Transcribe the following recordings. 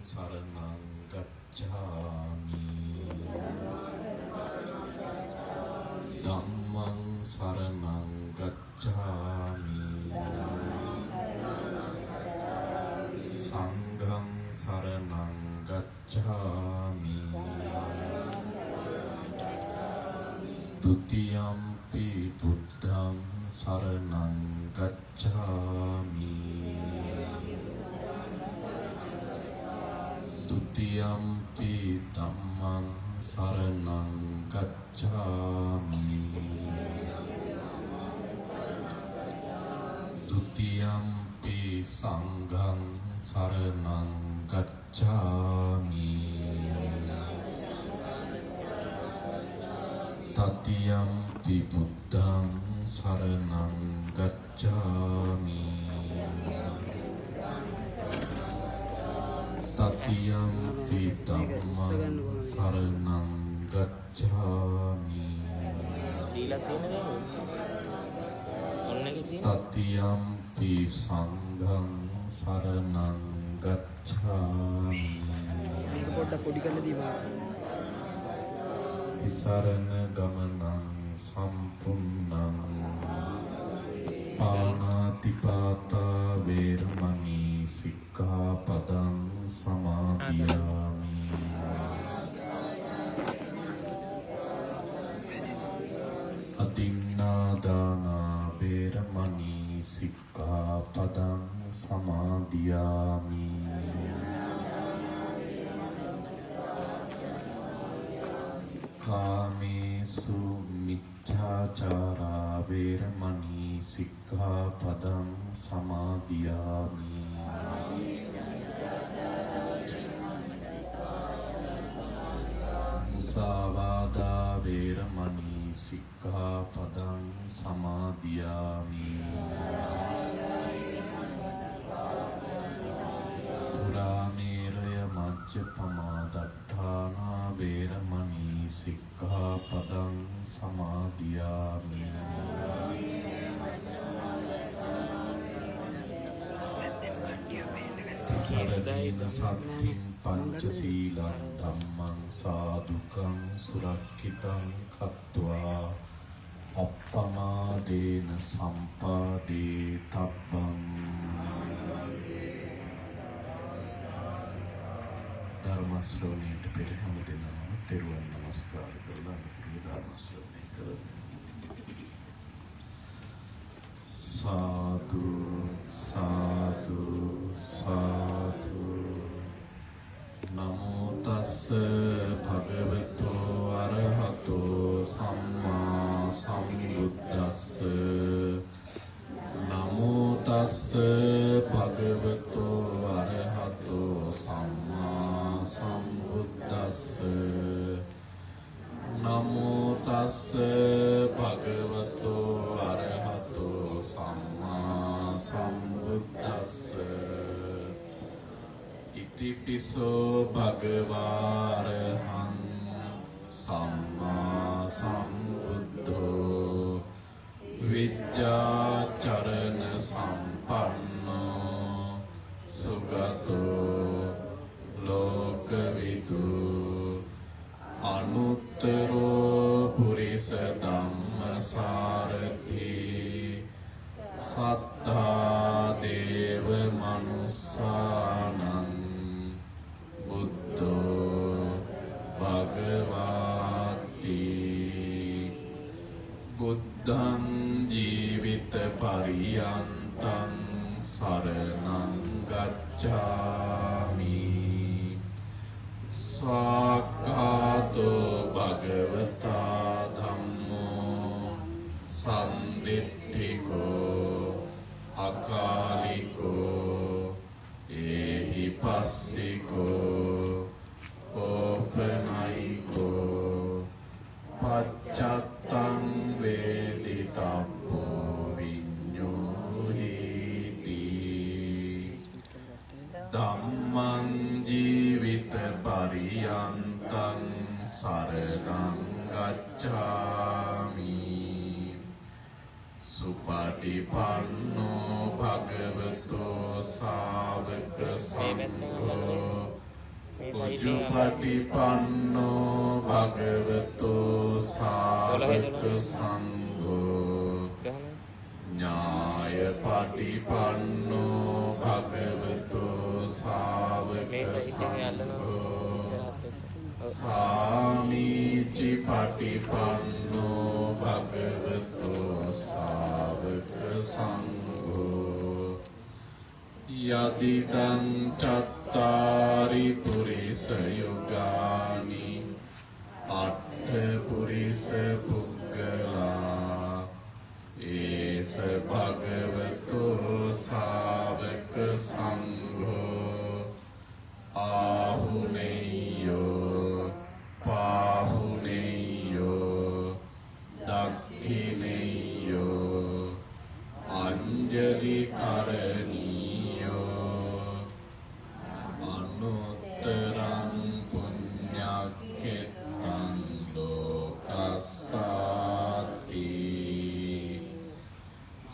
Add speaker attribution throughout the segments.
Speaker 1: සරණං ගච්ඡාමි ධම්මං සරණං ගච්ඡාමි සංඝං සරණං ගච්ඡාමි ဒုတိယံ පි බුද්ධං සරණං ගච්ඡාමි Dutiyampi dhammang saranang gacchami Dutiyampi sanghang saranang gacchami Tatiyampi buddhang saranang gacchami Tatiyampi dhammang saranang gacchami Tatiyampi sanghang saranang gacchami Tisarana gamanang sampunnang Panatipata veramani Sikkhapadang samadhiyami Adinādāna veramani Sikkhapadang samadhiyami Kāmesu micchācārā veramani Sikkhapadang samadhiyami Musāvādā veramani Sikkhapadang samadhiyami Surāmeraya majjapamā daṭṭhānā veramani Sikkhapadang samadhiyami Tisarana sattim pañcasīlaṃ dhammang sādukam surakkhitam kattvā appamādena sampādē tabbam ධර්ම ශ්‍රවණයට පෙර හැම දිනම තෙරුවන් නමස්කාර කරලා අනුපූර්ව ධර්ම ශ්‍රවණය කරමු. සාදු සාදු සාදු නමෝ තස්ස භගවතෝ අරහතෝ සම්මා සම්බුද්දස්ස නමෝ තස්ස භගවතෝ අරහතෝ සම්මා සම්බුද්දස්ස නමෝ තස්ස භගවතෝ අරහතෝ සම්මා සම්බුද්දස්ස ඉතිපිසෝ භගවා අරහං සම්මා සම්බුද්ධෝ විජ්ජාචරණ සම්පන්නෝ සුගතෝ ලෝකවිදු අනුත්තරෝ පුරිස ධම්මසාරති සත්තා දේව මනුස්සානං බුද්ධෝ භගවාති බුද්ධං ජීවිත පරියන්තං සරණං ගච්ඡාමි ස්වාක්ඛාතෝ භගවතා ධම්මෝ සම්දිට්ඨිකෝ අකාලිකෝ ඒහිපස්සිකෝ ඕපනයිකෝ පච්චත්තං වේදිතබ්බෝ විඤ්ඤෝහිති ධම්මං ජීවිත පරියන්තං සරණං ගච්ඡාමි සුපටිපන්නෝ භගවතෝ සාවක සංඝෝ උජුපටිපන්නෝ භගවතෝ සාවක සංඝෝ ඥායපටිපන්නෝ භගවතෝ සාවක සංඝෝ සාමීචි පටිපන්නෝ භගවතෝ සාවක සංඝෝ යදිදං චත්තාරි පුරිස යුගානි අට්ඨ පුරිස පුග්ගලා ඒස භගවතෝ සාවක සංඝෝ ආහුනේයෝ පාහුනේයෝ දක්ඛිනේයෝ අංජලි කරණීයෝ අනුත්තරං පුඤ්ඤක්ඛෙත්තං ලෝකස්සාති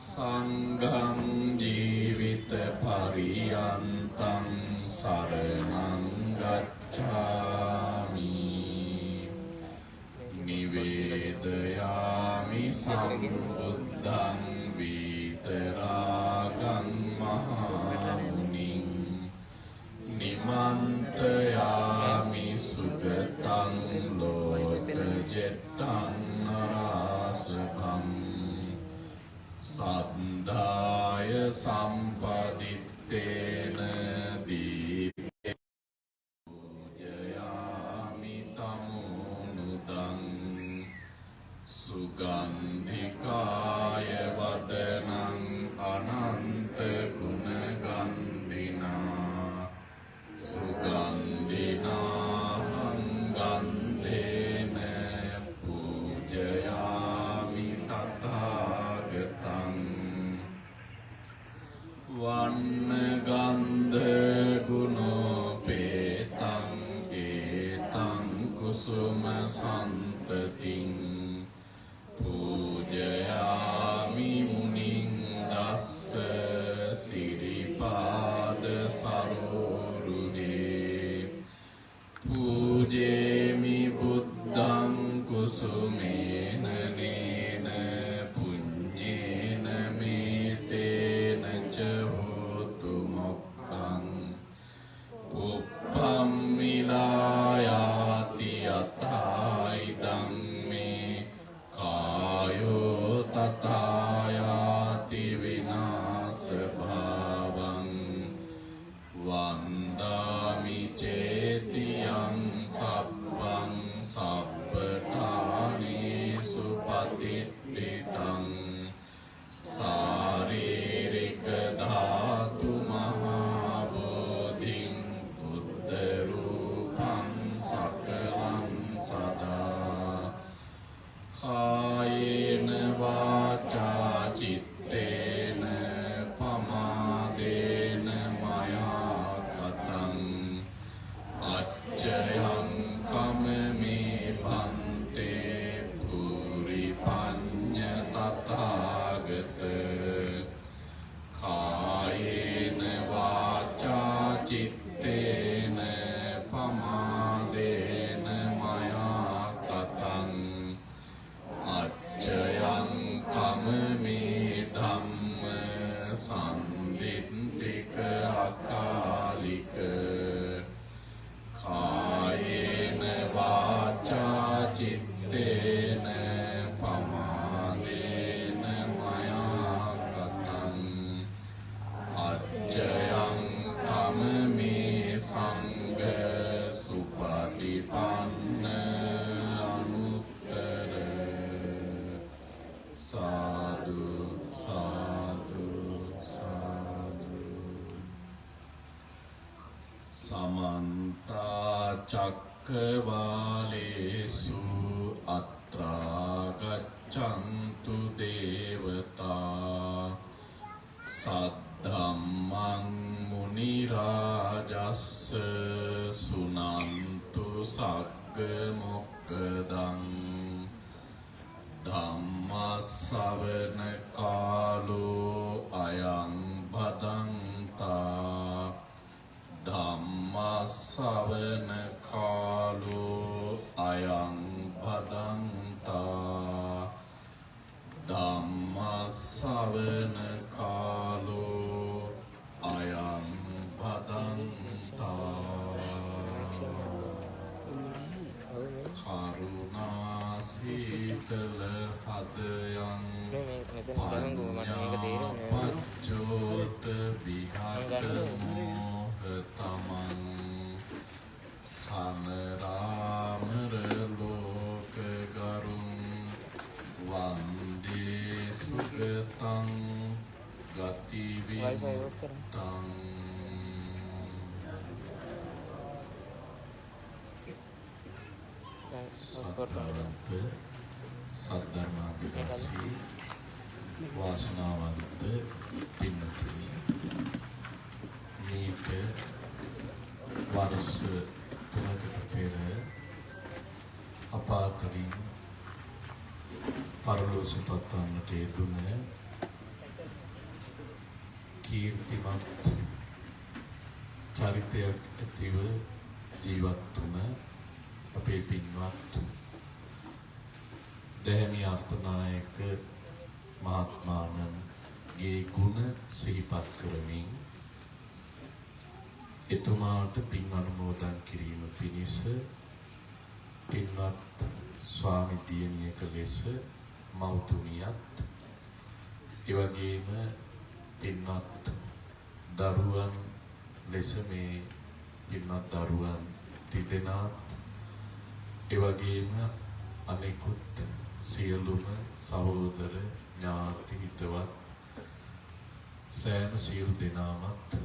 Speaker 1: සංඝං ජීවිත පරියන්තං සරණං ගච්ඡාමි නිවේදයාමි සම්බුද්ධං විතරාගං මහමුනිං නිමන්තයාමි සුගතං ලෝකජෙත්තං නරාසභං සද්ධාය සම්පදිත්තේන දීපේ පූජයාමි තමුනුදං සුගන්ධිකාය වදනං අනන්ත ගුණගන්ධිනා සුගන්ධිනා ගන්ධේන පූජයාමි තථාගතං වන්න ගන්ධ ගුණෝපේතං ඒතං කුසුම සන්තතින් පූජයාමි මුනිං දස්ස සිරිපාද සරෝරුහේ පූජේමි බුද්ධං කුසුමේන නේන පුඤ්ඤේන මේතේන ච හෝතු මොක්ඛං උප්පම් විලායාති යතයිදං මේ කායෝ තථායාති විනාශ භාවං වන්දාමි චේතියං සබ්බං සබ්බඨානේසු පතිට්ඨිතං සාරීරික ධාතු මහා බෝධිං බුද්ධ රූපං සකලං සදා කායේන වාචා චිත්තේන පමාදේන මයා කතං අච්චයං කමමේ භන්තේ පුරි පඤ්ඤ තථාගත කායේන වාචා චිත්තේන පමාදේන මයා කතං අච්චයං කමමේ ධම්ම සම්දිට්ඨික අකාලික කායේන වාචා චිත්තේන පමාදේන මයා කතං අච්චයං කමමේ සංඝ සුපටිපන්න අනුත්තර සාදු සාදු සාදු සමන්ත චක්කවාලේසු අත්‍රා ගච්ඡන්තු දේවතා සද්ධම්මං මුනි රාජස්ස සුනන්තු සග්ග මොක්ඛදං ධම්ම ශ්‍රවණ කාලෝ අයං භදන්තා ධම්ම ශවන කාලෝ අයං භදන්තා ධම්ම ශවන කාලෝ අයං භදන්තා කරුණා සීතල හදයන් පඤ්ඤාපච්චෝත විහත මොහතමං සනරාමර ලෝක ගරුන් වන්දේ සුගතං ගති විමුක්තං සත්‍යවන්ත සද්ධර්මාභිලාෂී වාසනාවන්ත පින්වත්නි මේක වර්ෂ 3කට පෙර අපාතරින් පරලෝසපත් වන්නට යෙදුන කීර්තිමත් චරිතයක් ඇතිව ජීවත් වුණ අපේ පින්වත් දැහැමි අර්ථනායක මහත්මාණන්ගේ ගුණ සිහිපත් කරමින් එතුමාට පින් අනුමෝදන් කිරීම පිණිස පින්වත් ස්වාමි දියණියක ලෙස මෞතුමියත් ඒ වගේම පින්වත් දරුවන් ලෙස මේ පින්වත් දරුවන් තිදෙනාත් ඒ වගේම අනෙකුත් සියලුම සහෝදර ඥාති හිතවත් සෑම සියලු දෙනාමත්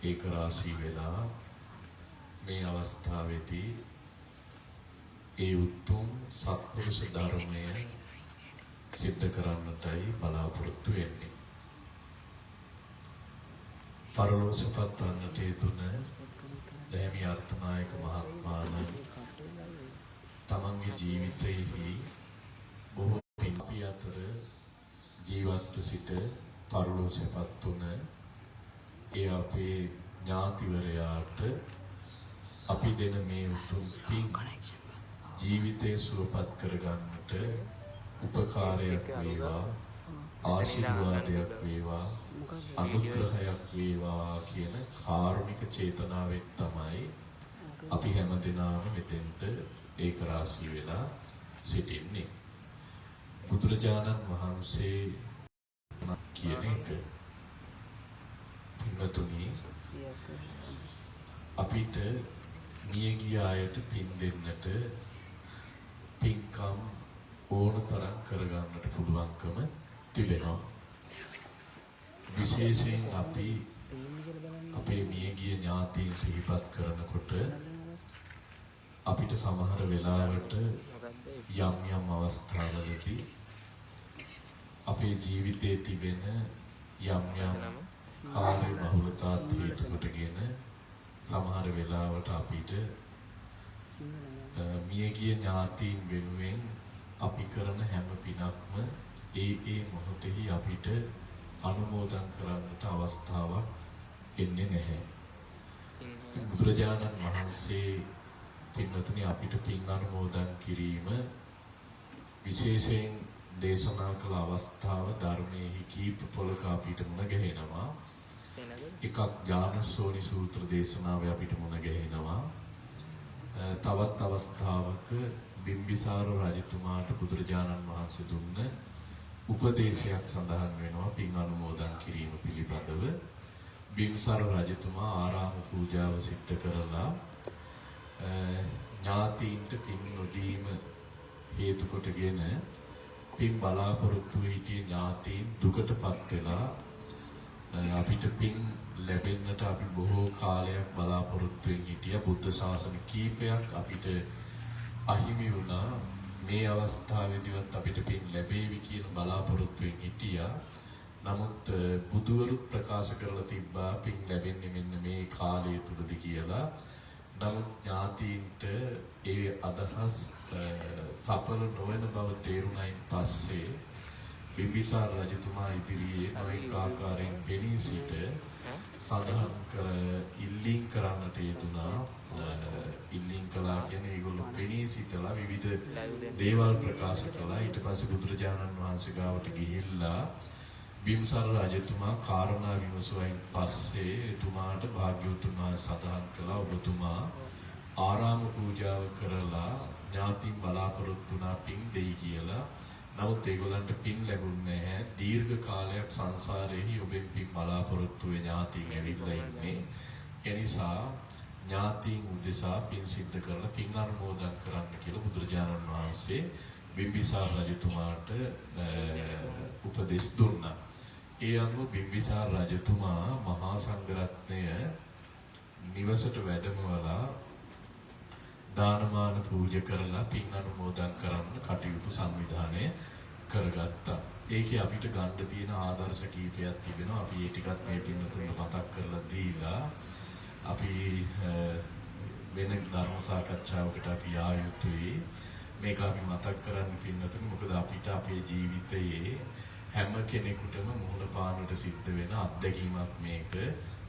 Speaker 1: ඒක රාශී වෙලා මේ අවස්ථාවේදී ඒ උතුම් සත්පුරුෂ ධර්මය සිද්ධ කරන්නටයි බලාපොරොත්තු වෙන්නේ. පරලෝසපත් වන්නට යෙදුන දැහැමි අර්ථනායක මහත්මාණන් තමන්ගේ ජීවිතයේහි බොහෝ පින්පි අතර ජීවත්ව සිට පරලෝසපත් වුණ ඒ අපේ ඥාතිවරයාට අපි දෙන මේ උතුම් පින් ජීවිතේ සුවපත් කරගන්නට උපකාරයක් වේවා ආශිර්වාදයක් වේවා අනුග්‍රහයක් වේවා කියන කාරුණික චේතනාවෙන් තමයි අපි හැමදෙනාම මෙතෙන්ට ඒක රාශී වෙලා සිටින්නේ. බුදුරජාණන් වහන්සේ කියන එක පින්වතුනි අපිට මිය ගිය අයට පින් දෙන්නට පින්කම් ඕන තරම් කරගන්නට පුළුවන්කම තිබෙනවා. විශේෂයෙන් අපි අපේ මිය ගිය ඥාතීන් සිහිපත් කරනකොට අපිට සමහර වෙලාවට යම් අවස්ථාවලදී අපේ ජීවිතයේ තිබෙන යම් කාලේ බහුලතාත් හේතු කොටගෙන සමහර වෙලාවට අපිට මියගිය ඥාතීන් වෙනුවෙන් අපි කරන හැම පිනක්ම ඒ මොහොතෙහි අපිට අනුමෝදන් කරන්නට අවස්ථාවක් එන්නේ නැහැ. බුදුරජාණන් වහන්සේ පින්වතුනි අපිට පින් අනුමෝදන් කිරීම විශේෂයෙන් දේශනා කළ අවස්ථාව ධර්මයේ කීප පොලක අපිට මුණ ගැහෙනවා. එකක් ඥානසෝනි සූත්‍ර දේශනාවේ අපිට මුණ ගැහෙනවා. තවත් අවස්ථාවක බිම්බිසාර රජතුමාට බුදුරජාණන් වහන්සේ දුන්න උපදේශයක් සඳහන් වෙනවා පින් අනුමෝදන් කිරීම පිළිබඳව. බිම්බිසාර රජතුමා ආරාම පූජාව සිද්ධ කරලා ඥාතීන්ට පින් නොදීම හේතු කොටගෙන පින් බලාපොරොත්තු සිටිය ඥාතීන් දුකටපත් වෙලා අපිට පින් ලැබෙන්නට අපි බොහෝ කාලයක් බලාපොරොත්තු වෙමින් හිටියා. බුද්ධ ශාසන කීපයක් අපිට අහිමි වුණා. මේ අවස්ථාවේදීවත් අපිට පින් ලැබේවි කියන බලාපොරොත්තුෙන් හිටියා. නමුත් බුදුවරු ප්‍රකාශ කරලා තිබ්බා පින් ලැබෙන්නේ මෙන්න මේ කාලය තුලදී කියලා. නමුත් ඥාතීන්ට ඒ අදහස් සඵල නොවන බව තේරුණයින් පස්සේ බිම්බිසාර රජතුමා ඉදිරියේ නොඑක ආකාරයෙන් පෙනී සිට සඳහන් කර ඉල්ලීම් කරන්නට යෙදුනා. ඉල්ලීම් කළා කියන්නේ ඒගොල්ලෝ පෙනී සිටලා විවිධ දේවල් ප්‍රකාශ කළා. ඊට පස්සේ බුදුරජාණන් වහන්සේ ගාවට ගිහිල්ලා බිම්බිසාර රජතුමා කාරණා විමසුවයින් පස්සේ එතුමාට භාග්‍යවතුන් වහන්සේ සඳහන් කළා ඔබතුමා ආරාම පූජාව කරලා ඥාතින් බලාපොරොත්තු වුණා පින් දෙයි කියලා. නමුත් ඒගොල්ලන්ට පින් ලැබුණේ නැහැ. දීර්ඝ කාලයක් සංසාරේහි ඔබෙන් පින් බලාපොරොත්තු වෙ ඥාතින් ඇවිල්ලා ඉන්නේ. ඒ නිසා ඥාතින් උදෙසා පින් සිද්ධ කරලා පින් අනුමෝදන් කරන්න කියලා බුදුරජාණන් වහන්සේ බිම්බිසාර රජතුමාට උපදෙස් දුන්නා. ඒ අනුව බිම්බිසාර රජතුමා මහා සංඝරත්නය නිවසට වැඩමවලා දානමාන පූජා කරලා පින් අනුමෝදන් කරන්න කටයුතු සංවිධානය කරගත්තා. ඒකේ අපිට ගන්න තියෙන ආදර්ශ කීපයක් තිබෙනවා. අපි ඒ ටිකත් මේ පින්නතුන්ට මතක් කරලා දීලා අපි වෙන ධර්ම සාකච්ඡාවකට අපි ආයුතුයි. මේක අපි මතක් කරන්න පින්නතුන් මොකද අපිට අපේ ජීවිතයේ හැම කෙනෙකුටම මුහුණ පාන්නට සිද්ධ වෙන අත්දැකීමක් මේක.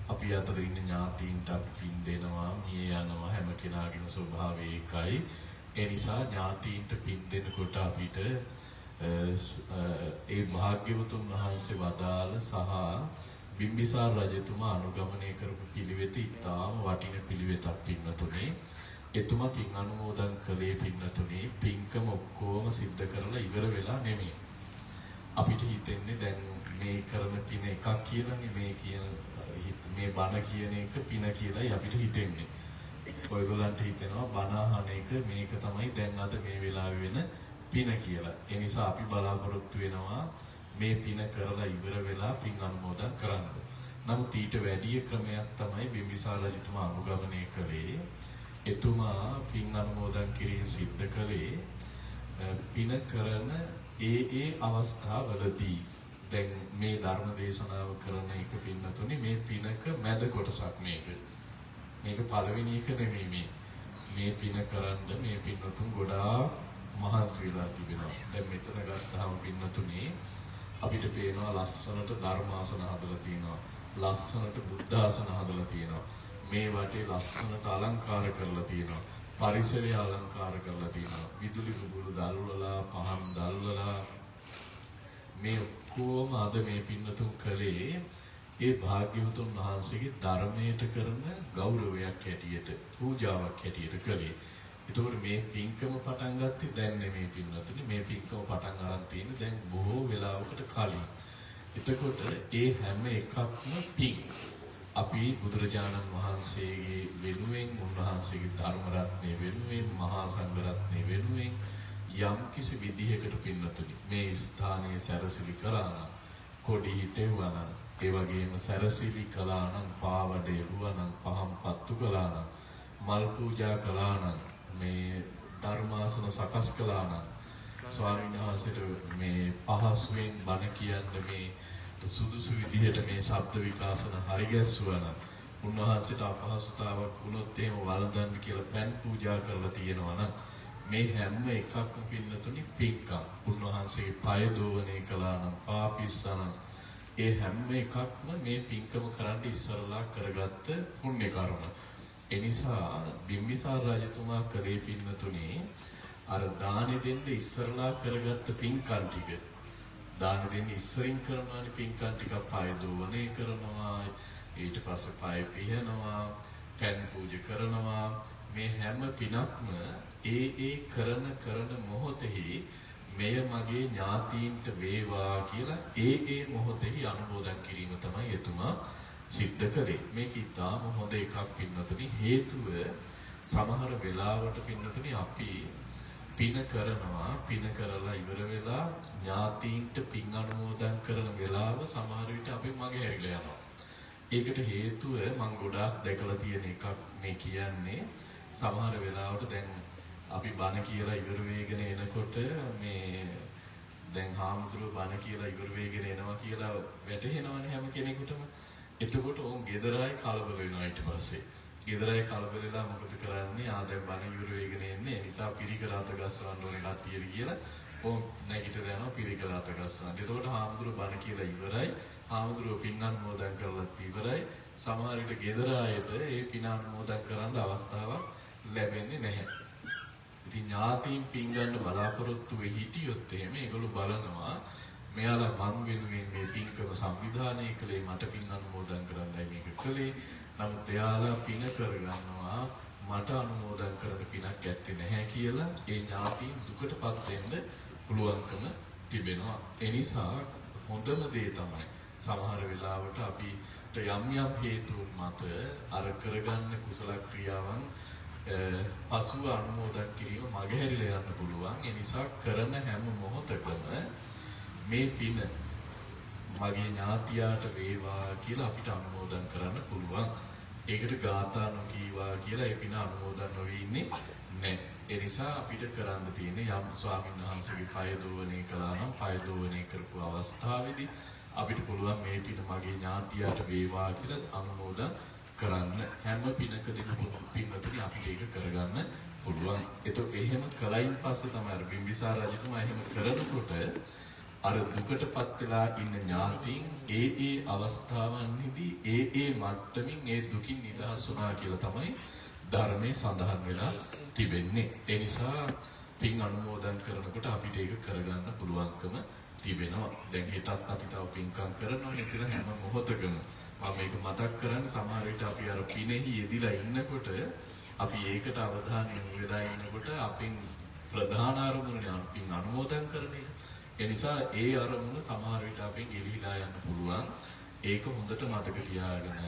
Speaker 1: අපි අතර ඉන්න ඥාතීන්ට අපි පින් දෙනවා, මිය යනවා, හැම කෙනාගේම ස්වභාවය එකයි. ඒ නිසා ඥාතීන්ට පින් දෙනකොට අපිට ඒ භාග්‍යවතුන් වහන්සේ වදාළ සහ බිම්බිසාර රජතුමා අනුගමනය කරපු පිළිවෙත ඉතාම වටින පිළිවෙතක් පින්නතුනේ. එතුමා පින් අනුමෝදන් කළේ පින්නතුනේ පින්කම ඔක්කොම සිද්ධ කරලා ඉවර වෙලා නෙමෙයි. අපිට හිතෙන්නේ දැන් මේ කරන පින එකක් කියලානේ මේ බණ කියන එක පින කියලායි අපිට හිතෙන්නේ. ඔයගොල්ලන්ට හිතෙනවා බණ අහන එක මේක තමයි දැන් අද මේ වෙලාවේ වෙන පින කියලා. ඒ නිසා අපි බලාපොරොත්තු වෙනවා මේ පින කරලා ඉවර වෙලා පින් අනුමෝදන් කරන්න. නමුත් ඊට වැඩි ක්‍රමයක් තමයි බිම්බිසාර රජතුමා අනුගමනය කළේ. එතුමා පින් අනුමෝදන් කිරීම සිද්ධ කළේ පින කරන ඒ අවස්ථාවලදී. දැන් මේ ධර්ම දේශනාව කරන එක පින්නතුනේ මේ පිනක මැද කොටසක් මේක. මේක පළවෙනි එක නෙමෙයි මේ පින කරන්න මේ පින්නතුන් ගොඩාක් මහන්සි වෙලා තිබෙනවා. දැන් මෙතන ගත්තාම පින්නතුනේ අපිට පේනවා ලස්සනට ධර්මාසන හදලා තියෙනවා. ලස්සනට බුද්ධාසන හදලා තියෙනවා. මේ වටේ ලස්සනට අලංකාර කරලා තියෙනවා. පරිසරය අලංකාර කරලා තියෙනවා. විදුලි බුබුලු දැල්වලා පහන් දැල්වලා මේ කොහොම අද මේ පින්නතුන් කලේ ඒ භාග්‍යවතුන් වහන්සේගේ ධර්මයට කරන ගෞරවයක් හැටියට පූජාවක් හැටියට කලේ. එතකොට මේ පින්කම පටන් ගත්තේ දැන් නෙමෙයි පින්නතුනි. මේ පින්කම පටන් ගන්න තියෙන්නේ දැන් බොහෝ වෙලාවකට කලින්. එතකොට ඒ හැම එකක්ම පින්. අපි බුදුරජාණන් වහන්සේගේ වෙනුවෙන් උන්වහන්සේගේ ධර්ම රත්නය වෙනුවෙන් මහා සංඝ රත්නය වෙනුවෙන් යම් කිසි විදිහකට පින්නතුනි මේ ස්ථානයේ සැරසිලි කළා නම් කොඩි හිටෙවුවා නම් ඒ වගේම සැරසිලි කළා නම් පාවඩ එළුවා නම් පහම් පත්තු කළා නම් මල් පූජා කළා නම් මේ ධර්මාසන සකස් කළා නම් ස්වාමීන් වහන්සේට මේ පහසුවෙන් බණ කියන්න මේ සුදුසු විදිහට මේ ශබ්ද විකාශන හරි ගැස්සුවා නම් උන්වහන්සේට අපහසුතාවක් වුණොත් එහෙම වළඳන්න කියලා පෑන් පූජා කරලා තියෙනවා නම් මේ හැම එකක්ම පින්නතුනි පින්කම්. උන්වහන්සේගේ පය දෝවණය කළා නම් පාපිස්සනම් ඒ හැම එකක්ම මේ පින්කම කරන්න ඉස්සරලා කරගත්ත පුණ්‍ය කර්ම. ඒ නිසා බිම්බිසාර රජතුමා කලේ පින්නතුනි අර දානෙ දෙන්න ඉස්සරලා කරගත්ත පින්කම් ටික දාන දෙන්න ඉස්සරින් කරනවානේ පින්කම් ටික පය දෝවණය කරනවා ඊට පස්සේ පය පිහනවා පෑන් පූජා කරනවා මේ හැම පිනක්ම ඒ කරන මොහොතෙහි මෙය මගේ ඥාතීන්ට වේවා කියලා ඒ මොහොතෙහි අනුමෝදන් කිරීම තමයි එතුමා සිද්ධ කළේ. මේක ඉතාම හොඳ එකක් පින්නතුනි. හේතුව සමහර වෙලාවට පින්නතුනි අපි පින කරලා ඉවර වෙලා ඥාතීන්ට පින් අනුමෝදන් කරන වෙලාව සමහර විට අපි මගේ හැරිලා යනවා. ඒකට හේතුව මම ගොඩාක් දැකලා තියෙන එකක් මේ කියන්නේ. සමහර වෙලාවට දැන් අපි බණ කියලා ඉවර වෙගෙන එනකොට මේ දැන් හාමුදුරුවෝ බණ කියලා ඉවර වෙගෙන එනවා කියලා වැටහෙනවනේ හැම කෙනෙකුටම. එතකොට ඕන් ගෙදරයි කලබල වෙනවා ඊට පස්සේ. ගෙදරයි කලබල වෙලා මොකද කරන්නේ? දැන් බණ ඉවර වෙගෙන එන්නේ. ඒ නිසා පිරිකර අත ගස්සවන්න ඕනේ කට්ටියට කියලා ඕම් නැගිටලා යනවා පිරිකර අත ගස්සනවා. එතකොට හාමුදුරුවෝ බණ කියලා ඉවරයි. හාමුදුරුවෝ පින් අනුමෝදන් කරලත් ඉවරයි. සමහර විට ගෙදර ආයත ඒ පින් අනුමෝදන් කරන්න අවස්ථාවක් ලැබෙන්නේ නැහැ. ඉතින් ඥාතීන් පින් ගන්න බලාපොරොත්තු වෙ හිටියොත් එහෙම ඒගොල්ලෝ බලනවා මෙයාලා මං වෙනුවෙන් මේ පින්කම සංවිධානය කළේ මට පින් අනුමෝදන් කරන්නයි මේක කළේ. නමුත් එයාලා පින කරගන්නවා මට අනුමෝදන් කරන පිනක් ඇත්තේ නැහැ කියලා ඒ ඥාතීන් දුකටපත් වෙන්න පුළුවන්කම තිබෙනවා. ඒ නිසා හොඳම දේ තමයි සමහර වෙලාවට අපිට යම් යම් හේතුන් මත අර කරගන්න කුසල ක්‍රියාවන් පසුව අනුමෝදන් කිරීම මගහැරිලා යන්න පුළුවන්. ඒ නිසා කරන හැම මොහොතකම මේ පින මගේ ඥාතියාට වේවා කියලා අපිට අනුමෝදන් කරන්න පුළුවන්. ඒකට ගාථා නොකීවා කියලා ඒ පින අනුමෝදන් නොවී ඉන්නේ නැහැ. ඒ නිසා අපිට කරන්න තියෙන්නේ යම් ස්වාමීන් වහන්සේගේ පය දෝවණේ කළා නම් පය දෝවණේ කරපු අවස්ථාවේදී අපිට පුළුවන් මේ පින මගේ ඥාතියාට වේවා කියලා අනුමෝදන් කරන්න. හැම පිනකදීම පින්වතුනි අපිට ඒක කරගන්න පුළුවන්. ඒතකොට එහෙම කලයින් පස්සේ තමයි අර බිම්බිසාර රජතුමා එහෙම කරනකොට අර දුකටපත් වෙලා ඉන්න ඥාතීන් ඒ අවස්ථාවන්හිදී ඒ මට්ටමින් ඒ දුකින් නිදහස් වුණා කියලා තමයි ධර්මයේ සඳහන් වෙලා තිබෙන්නේ. ඒ නිසා පින් අනුමෝදන් කරනකොට අපිට ඒක කරගන්න පුළුවන්කම තිබෙනවා. දැන් හෙටත් අපි තව පින්කම් කරනවා නේද? හැම මොහොතකම මම මේක මතක් කරන්නේ සමහර විට අපි අර පිනෙහි යෙදිලා ඉන්නකොට අපි ඒකට අවධානය යොමු වෙලා ඉන්නකොට අපින් ප්‍රධාන අරමුණනේ අපි අනුමෝදන් කරන එක. ඒ නිසා ඒ අරමුණ සමහර විට අපෙන් එළිහිලා යන්න පුළුවන්. ඒක හොඳට මතක තියාගෙන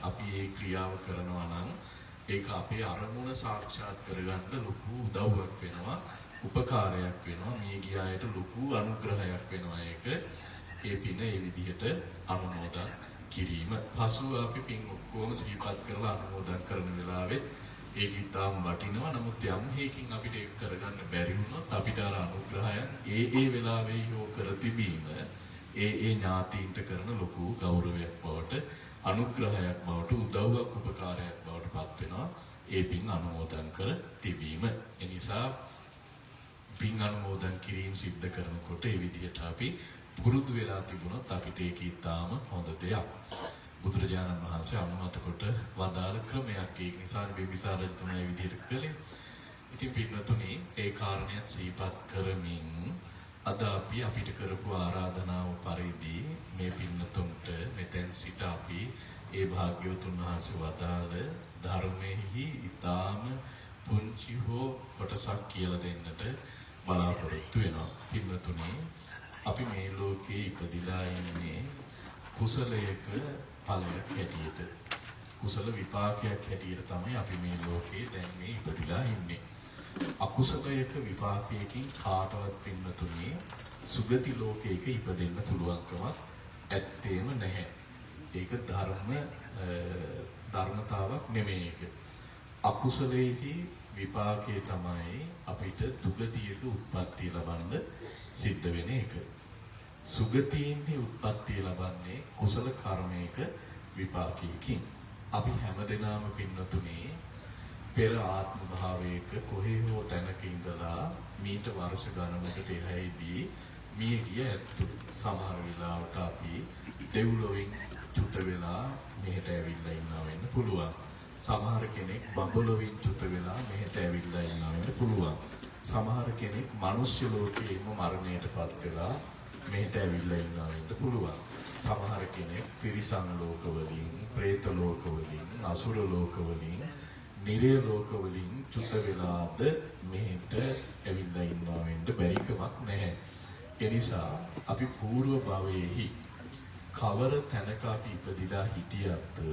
Speaker 1: අපි මේ ක්‍රියාව කරනවා නම් ඒක අපේ අරමුණ සාක්ෂාත් කරගන්න ලොකු උදව්වක් වෙනවා, උපකාරයක් වෙනවා. මේ ගිය අයට ලොකු අනුග්‍රහයක් වෙනවා ඒක. ඒ පින ඒ විදිහට අනුමෝදන් කිරීම. පසුව අපි පින් ඔක්කොම සිහිපත් කරලා අනුමෝදන් කරන වෙලාවෙත් ඒක ඉතාම වටිනවා. නමුත් යම් හේකින් අපිට ඒක කරගන්න බැරි වුණොත් අපිට අර අනුග්‍රහයන් ඒ වෙලාවේ යෝ කර තිබීම ඒ ඥාතීන්ට කරන ලොකු ගෞරවයක් බවට අනුග්‍රහයක් බවට උදව්වක් උපකාරයක් බවට පත් වෙනවා. ඒ පින් අනුමෝදන් කර තිබීම. ඒ නිසා පින් අනුමෝදන් කිරීම සිද්ධ කරනකොට ඒ විදිහට අපි පුරුදු වෙලා තිබුණොත් අපිට ඒක ඉතාම හොඳ දෙයක්. බුදුරජාණන් වහන්සේ අනුමත කොට වදාළ ක්‍රමයක්. ඒක නිසා බිම්බිසාර රජතුමා මේ විදිහට කළේ. ඉතින් පින්වතුනි ඒ කාරණයක් සිහිපත් කරමින් අද අපි අපිට කරපු ආරාධනාව පරිදි මේ පින්වතුන්ට මෙතෙන් සිට අපි ඒ භාග්‍යවතුන් වහන්සේ වදාළ ධර්මෙහි ඊටාම පුංචි හෝ කොටසක් කියලා දෙන්නට බලාපොරොත්තු වෙනවා. පින්වතුනි අපි මේ ලෝකේ ඉපදිලා ඉන්නේ කුසලයක ඵලයක් හැටියට, කුසල විපාකයක් හැටියට තමයි අපි මේ ලෝකේ දැන් මේ ඉපදිලා ඉන්නේ. අකුසලයක විපාකයකින් කාටවත් පින්නතුනේ සුගති ලෝකයක ඉපදෙන්න පුළුවන්කමක් ඇත්තේම නැහැ. ඒක ධර්මතාවක් නෙමෙයි ඒක. අකුසලයේහි විපාකයේ තමයි අපිට දුගතියක උත්පත්ති ලබන්න සිද්ධ වෙන එක. සුගතීන්හි උත්පත්ති ලබන්නේ කුසල කර්මයක විපාකයකින්. අපි හැමදෙනාම පින්නතුනේ පෙර ආත්ම භාවයක කොහේ හෝ තැනක ඉඳලා මීට වර්ෂ ගණනකට එහාදී මිය ගිය ඇත්තු. සමහර වෙලාවට අපි දෙව්ලොවින් චුත වෙලා මෙහෙට ඇවිල්ලා ඉන්නවා වෙන්න පුළුවන්. සමහර කෙනෙක් බඹලොවින් චුත වෙලා මෙහෙට ඇවිල්ලා ඉන්නවා වෙන්න පුළුවන්. සමහර කෙනෙක් මනුෂ්‍ය ලෝකයේම මරණයටපත් වෙලා මෙහෙට ඇවිල්ලා ඉන්නවා වෙන්න පුළුවන්. සමහර කෙනෙක් තිරිසන් ලෝකවලින්, പ്രേත ලෝකවලින්, අසුර ලෝකවලින්, නිරය ලෝකවලින් චුත වෙලාද මෙහෙට ඇවිල්ලා ඉන්නවා වෙන්න බැරිකමක් නැහැ. ඒ නිසා අපි పూర్ව භවයේහි කවර තැනක අපි ඉපදිලා හිටියත්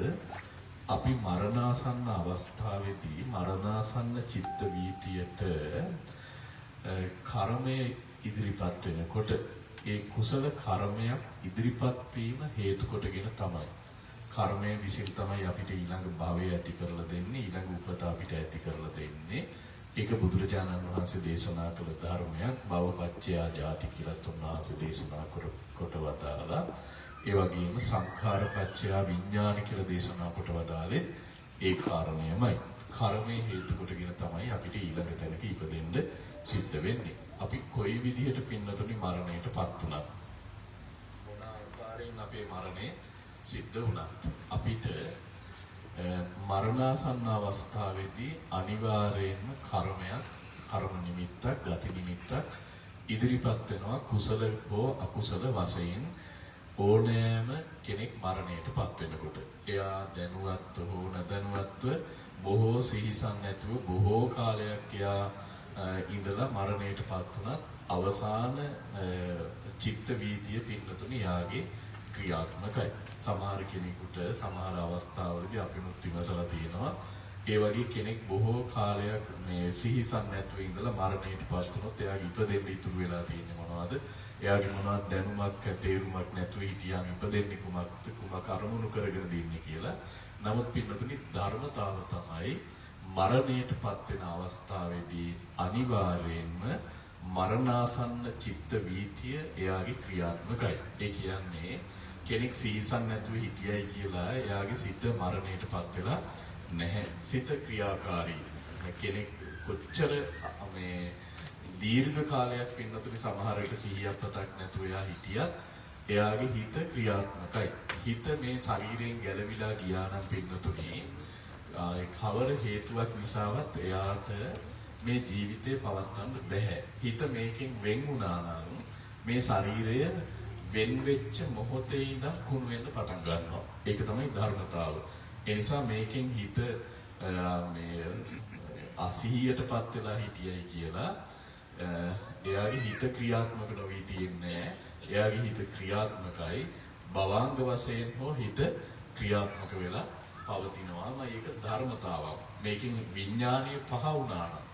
Speaker 1: අපි මරණාසන්න අවස්ථාවේදී මරණාසන්න චිත්ත වීතියට කර්මය ඉදිරිපත් වෙනකොට ඒ කුසල කර්මයක් ඉදිරිපත් වීම හේතු කොටගෙන තමයි. කර්මය විසින් තමයි අපිට ඊළඟ භවය ඇති කරලා දෙන්නේ, ඊළඟ උපත අපිට ඇති කරලා දෙන්නේ. ඒක බුදුරජාණන් වහන්සේ දේශනා කළ ධර්මයක්. භවපච්චයා ජාති කියලා උන්වහන්සේ දේශනා කොට වදාලා. ඒ වගේම සංඛාරපච්චයා විඥාන කියලා දේශනා කොට වදාලේ ඒ කාරණයමයි. කර්මයේ හේතු කොටගෙන තමයි අපිට ඊළඟ තැනක ඉපදෙන්න සිද්ධ වෙන්නේ. අපි කොයි විදිහට පින්නතුනි මරණයටපත් වුණත් මොන ආකාරයෙන් අපේ මරණය සිද්ධ වුණත් අපිට මරණාසන්න අවස්ථාවේදී අනිවාර්යයෙන්ම කර්ම නිමිත්තක්, ගති නිමිත්තක් ඉදිරිපත් වෙනවා. කුසල හෝ අකුසල වශයෙන් ඕනෑම කෙනෙක් මරණයටපත් වෙනකොට එයා දැනුවත්ව හෝ නැදැනුවත්ව බොහෝ සිහිසන් නැතුව බොහෝ කාලයක් එයා ඉඳලා මරණයටපත් වුණත් අවසාන චිත්ත වීතිය පින්නතුනි යාගේ ක්‍රියාත්මකයි. සමහර කෙනෙකුට සමහර අවස්ථාවලදී අපිනුත් විමසලා තියෙනවා ඒ වගේ කෙනෙක් බොහෝ කාලයක් මේ සිහිසන් නැතුව ඉඳලා මරණයටපත් වුණොත් එයාගේ ඉපදෙන්න ඉතුරු වෙලා තියෙන්නේ මොනවද? එයාගේ මොනවද දැනුමක් තේරුමක් නැතුව හිටියාම ඉපදෙන්නේ කුමක් අරමුණු කරගෙන දින්නේ කියලා. නමුත් පින්නතුනි ධර්මතාව තමයි මරණයටපත් වෙන අවස්ථාවේදී අනිවාර්යයෙන්ම මරණාසන්න චිත්ත වීතිය එයාගේ ක්‍රියාත්මකයි. ඒ කියන්නේ කෙනෙක් සීසන් නැතුව හිටියයි කියලා එයාගේ සිත මරණයටපත් වෙලා නැහැ. සිත ක්‍රියාකාරී. කෙනෙක් කොච්චර මේ දීර්ඝ කාලයක් පින්නතුනි සමහර විට සිහියක් පතක් නැතුව එයා හිටියත් එයාගේ හිත ක්‍රියාත්මකයි. හිත මේ ශරීරයෙන් ගැලවිලා ගියා නම් පින්නතුනි කවර හේතුවක් නිසාවත් එයාට මේ ජීවිතේ පවත්වන්න බැහැ. හිත මේකෙන් වෙන් වුණා නම් මේ ශරීරය වෙන් වෙච්ච මොහොතේ ඉඳන් කුණු වෙන්න පටන් ගන්නවා. ඒක තමයි ධර්මතාව. ඒ නිසා මේකෙන් හිත මේ අසිහියටපත් වෙලා හිටියයි කියලා එයාගේ හිත ක්‍රියාත්මක නොවී තියන්නේ. එයාගේ හිත ක්‍රියාත්මකයි. භවංග වශයෙන් හෝ හිත ක්‍රියාත්මක වෙලා පවතිනවාම ඒක ධර්මතාවක්. මේකෙන් විඥානීය පහ වුණා නම්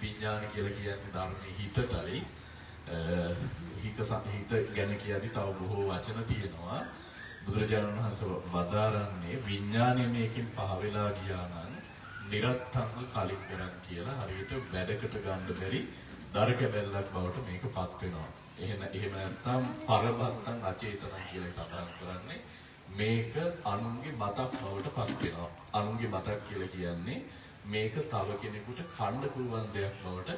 Speaker 1: විඥාන කියලා කියන්නේ ධර්මයේ හිතටයි. හිත ගැන කියද්දි තව බොහෝ වචන තියෙනවා. බුදුරජාණන් වහන්සේ වදාරන්නේ විඥානය මේකෙන් පහ වෙලා ගියා නම් නිරත්තංග කලින් කරන් කියලා හරියට වැඩකට ගන්න බැරි දර කැබැල්ලක් බවට මේකපත් වෙනවා. එහෙම නැත්නම් පරබත්තං අචේතනං කියලා සඳහන් කරන්නේ මේක අනුන්ගේ මතක් බවට පත් වෙනවා. අනුන්ගේ මතක් කියලා කියන්නේ මේක තව කෙනෙකුට කන්න පුළුවන් දෙයක් බවට